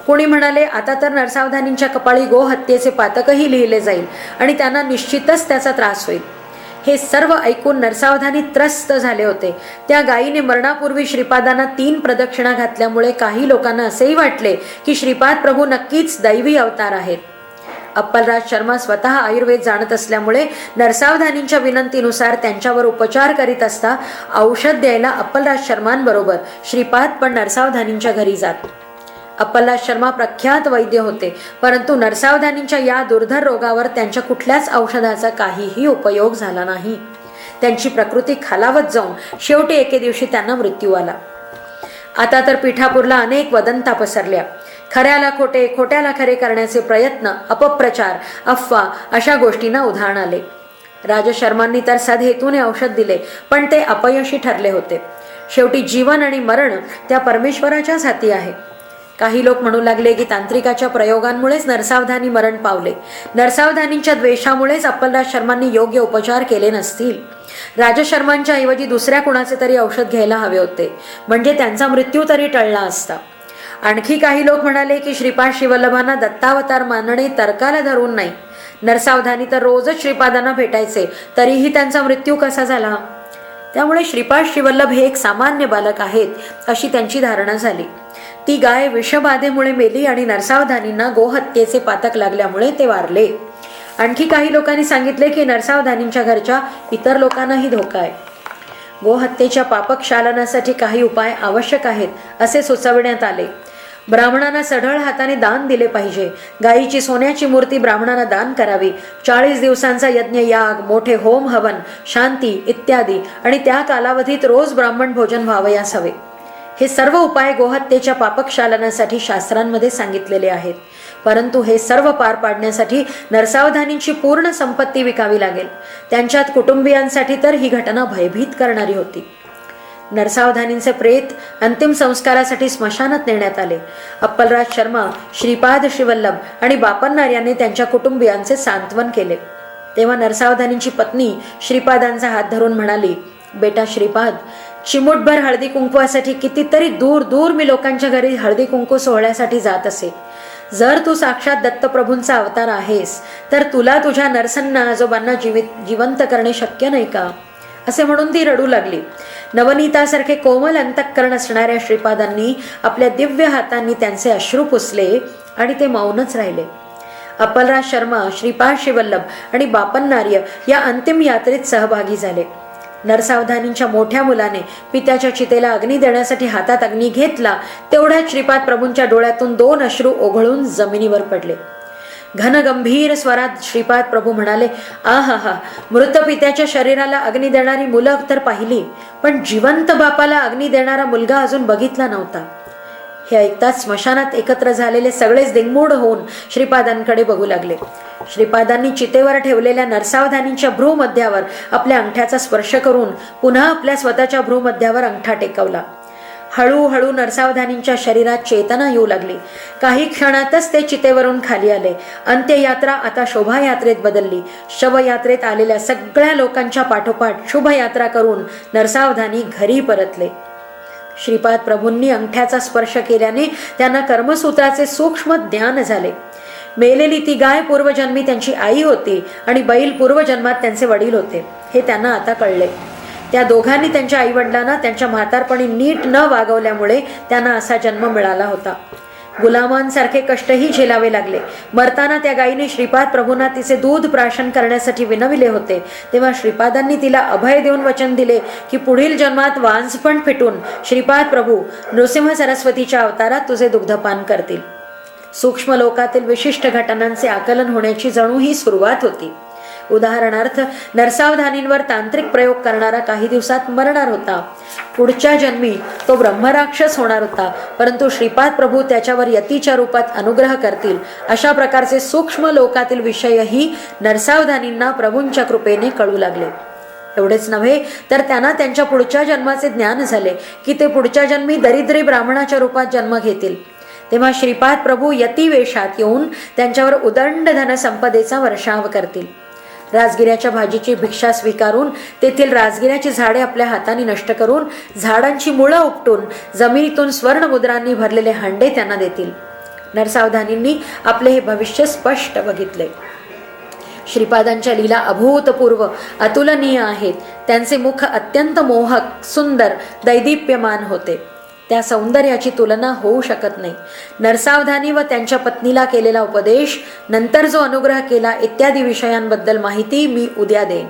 कोणी म्हणाले, आता तर नरसावधानींच्या कपाळी गोहत्येचे पातकही लिहिले जाईल आणि त्यांना निश्चितच त्याचा त्रास होईल. हे सर्व ऐकून नरसावधानी त्रस्त झाले होते. त्या गायीने मरणापूर्वी श्रीपादांना 3 प्रदक्षिणा घातल्यामुळे काही लोकांना असेही वाटले की श्रीपाद प्रभू नक्कीच दैवी अवतार आहेत. अप्पलराज शर्मा स्वतः आयुर्वेद जाणत असल्यामुळे नरसावधानींच्या विनंतीनुसार त्यांच्यावर उपचार करीत असता औषध द्यायला अप्पलराज शर्मांबरोबर श्रीपाद पण नरसावधानींच्या घरी जात. अप्पलराज शर्मा प्रख्यात वैद्य होते, परंतु नरसावधानींच्या या दुर्धर रोगावर त्यांच्या कुठल्याच औषधाचा काहीही उपयोग झाला नाही. त्यांची प्रकृती खालावत जाऊन शेवटी एके दिवशी त्यांना मृत्यू आला. आता तर पिठापूरला अनेक वदंता पसरल्या. खऱ्याला खोटे, खोट्याला खरे करण्याचे प्रयत्न, अपप्रचार, अफवा अशा गोष्टींना उधाण आले. राजशर्मांनी तर सदहेतूने औषध दिले, पण ते अपयशी ठरले होते. शेवटी जीवन आणि मरण त्या परमेश्वराच्याच हाती आहे. काही लोक म्हणू लागले की तांत्रिकाच्या प्रयोगांमुळेच नरसावधानी मरण पावले. नरसावधानींच्या द्वेषामुळेच अप्पलराज शर्मांनी योग्य उपचार केले नसतील. राजशर्मांच्या ऐवजी दुसऱ्या कुणाचे तरी औषध घ्यायला हवे होते, म्हणजे त्यांचा मृत्यू तरी टळला असता. आणखी काही लोक म्हणाले की श्रीपाद श्रीवल्लभांना दत्तावतार मानणे तर्काला धरून नाही. नरसावधानी तर रोजच श्रीपादांना भेटायचे, तरीही त्यांचा मृत्यू कसा झाला? त्यामुळे श्रीपाद श्रीवल्लभ हे एक सामान्य बालक आहेत अशी त्यांची धारणा झाली. ती गाय विषबाधेमुळे मेली आणि नरसावधानींना गोहत्येचे पातक लागल्यामुळे ते वारले. आणखी काही लोकांनी सांगितले की नरसावधानींच्या घरच्या इतर लोकांनाही धोका आहे. गोहत्येच्या पापक शालनासाठी काही उपाय आवश्यक आहेत असे सुचविण्यात आले. ब्राह्मणांना सढळ हाताने दान दिले पाहिजे. गायीची सोन्याची मूर्ती ब्राह्मणांना दान करावी. 40 दिवसांचा यज्ञ याग, मोठे होम हवन, शांती इत्यादी आणि त्या कालावधीत रोज ब्राह्मण भोजन व्हावयास हवे. हे सर्व उपाय गोहत्येच्या पापक शालनासाठी शास्त्रांमध्ये सांगितलेले आहेत. परंतु हे सर्व पार पाडण्यासाठी नरसावधानींची पूर्ण संपत्ती विकावी लागेल. त्यांच्यात कुटुंबियांसाठी तर ही घटना भयभीत करणारी होती. नरसावधानींचे प्रेत अंतिम संस्कारासाठी स्मशानात नेण्यात आले. अप्पलराज शर्मा, श्रीपाद श्रीवल्लभ आणि बापन्नार यांनी त्यांच्या कुटुंबियांचे सांत्वन केले. तेव्हा नरसावधानींची पत्नी श्रीपादांचा हात धरून म्हणाली, बेटा श्रीपाद, चिमूटभर हळदी कुंकवासाठी कितीतरी दूर दूर मी लोकांच्या घरी हळदी कुंकू सोहळ्यासाठी जात असे. जर तू साक्षात दत्तप्रभूंचा अवतार आहेस तर तुला तुझ्या नरसन्ना आजोबांना जिवंत करणे शक्य नाही का? असे म्हणून ती रडू लागली. नवनीतासारखे कोमल अंतःकरण असणाऱ्या श्रीपादांनी आपल्या दिव्य हातांनी त्यांचे अश्रू पुसले आणि ते मौनच राहिले. अप्पलराज शर्मा, श्रीपाद श्रीवल्लभ आणि बापन्नार्य या अंतिम यात्रेत सहभागी झाले. नरसावधानींच्या मोठ्या मुलाने पित्याच्या चितेला अग्नी देण्यासाठी हातात अग्नी घेतला. तेवढ्यात श्रीपाद प्रभूंच्या डोळ्यातून 2 अश्रू ओघळून जमिनीवर पडले. घनगंभीर स्वरात श्रीपाद प्रभू म्हणाले, आहा, मृत पित्याच्या शरीराला अग्नी देणारी मुलं तर पाहिली, पण जिवंत बापाला अग्नी देणारा मुलगा अजून बघितला नव्हता. हे ऐकताच स्मशानात एकत्र झालेले सगळेच दिंगमूढ होऊन श्रीपादांकडे बघू लागले. श्रीपादांनी चितेवर ठेवलेल्या नरसावधानींच्या भ्रूमध्यावर आपल्या अंगठ्याचा स्पर्श करून पुन्हा आपल्या स्वतःच्या भ्रूमध्यावर अंगठा टेकवला. हळूहळू नरसावधानींच्या शरीरात चेतना येऊ लागली. काही क्षणातच ते चितेवरून खाली आले. अंत्ययात्रा आता शोभायात्रेत बदलली. शवयात्रेत आलेल्या सगळ्या लोकांच्या पाठोपाठ शुभयात्रा करून नरसावधानी घरी परतले. श्रीपाद प्रभूंनी अंगठ्याचा स्पर्श केल्याने त्यांना कर्मसूत्राचे सूक्ष्म ज्ञान झाले. मेलेली ती गाय पूर्वजन्मी त्यांची आई होती आणि बैल पूर्वजन्मात त्यांचे वडील होते, हे त्यांना आता कळले. त्या दोघांनी त्यांच्या आईवडिलांना त्यांच्या म्हातारपणी नीट न वागवल्यामुळे त्यांना असा जन्म मिळाला होता. गुलामांसारखे कष्टही झेलावे लागले. मरताना त्या गायीने श्रीपाद प्रभूंना तिचे दूध प्राशन करण्यासाठी विनविले होते. तेव्हा श्रीपादांनी तिला अभय देऊन वचन दिले की पुढील जन्मात वांसपण फिटून श्रीपाद प्रभू नृसिंह सरस्वतीच्या अवतारात तुझे दुग्धपान करतील. सूक्ष्म लोकातील विशिष्ट घटनांचे आकलन होण्याची जणू ही सुरुवात होती. उदाहरणार्थ, नरसावधानींवर तांत्रिक प्रयोग करणारा काही दिवसात मरणार होता. पुढच्या जन्मी तो ब्रह्मराक्षस होणार होता, परंतु श्रीपाद प्रभू त्याच्यावर यतीच्या रूपात अनुग्रह करतील अशा प्रकारचे सूक्ष्म लोकातील विषयही नरसावधानींना प्रभूंच्या कृपेने कळू लागले. एवढेच नव्हे तर त्यांना त्यांच्या पुढच्या जन्माचे ज्ञान झाले की ते पुढच्या जन्मी दरिद्री ब्राह्मणाच्या रूपात जन्म घेतील. तेव्हा श्रीपाद प्रभू यती वेशात येऊन त्यांच्यावर उदंड धनसंपदेचा वर्षाव करतील. राजगिऱ्याच्या भाजीची भिक्षा स्वीकारून तेथील राजगिऱ्याची झाडे आपल्या हाताने नष्ट करून झाडांची मुळं उपटून जमिनीतून स्वर्णमुद्रांनी भरलेले हांडे त्यांना देतील. नरसावधानींनी आपले हे भविष्य स्पष्ट बघितले. श्रीपादांच्या लीला अभूतपूर्व अतुलनीय आहेत. त्यांचे मुख अत्यंत मोहक, सुंदर, दैदिप्यमान होते. त्या सौंदर्याची तुलना होऊ शकत नाही. नरसावधानी व त्यांच्या पत्नीला केलेला उपदेश, नंतर जो अनुग्रह केला इत्यादी विषयांबद्दल माहिती मी उद्या देईन.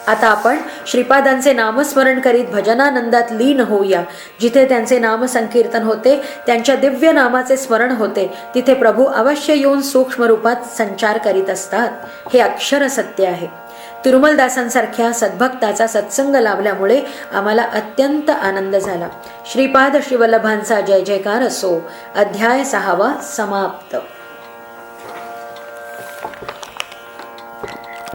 आता आपण श्रीपादांचे नामस्मरण करीत भजनानंदात लीन होऊया. जिथे त्यांचे नामसंकीर्तन होते, त्यांच्या दिव्य नामाचे स्मरण होते, तिथे प्रभू अवश्य येऊन सूक्ष्म रूपात संचार करीत असतात. हे अक्षर सत्य आहे. तिरुमलदासांसारख्या सद्भक्ताचा सत्संग लाभल्यामुळे आम्हाला अत्यंत आनंद झाला. श्रीपाद श्रीवल्लभांचा जय जयकार असो. अध्याय 6 समाप्त.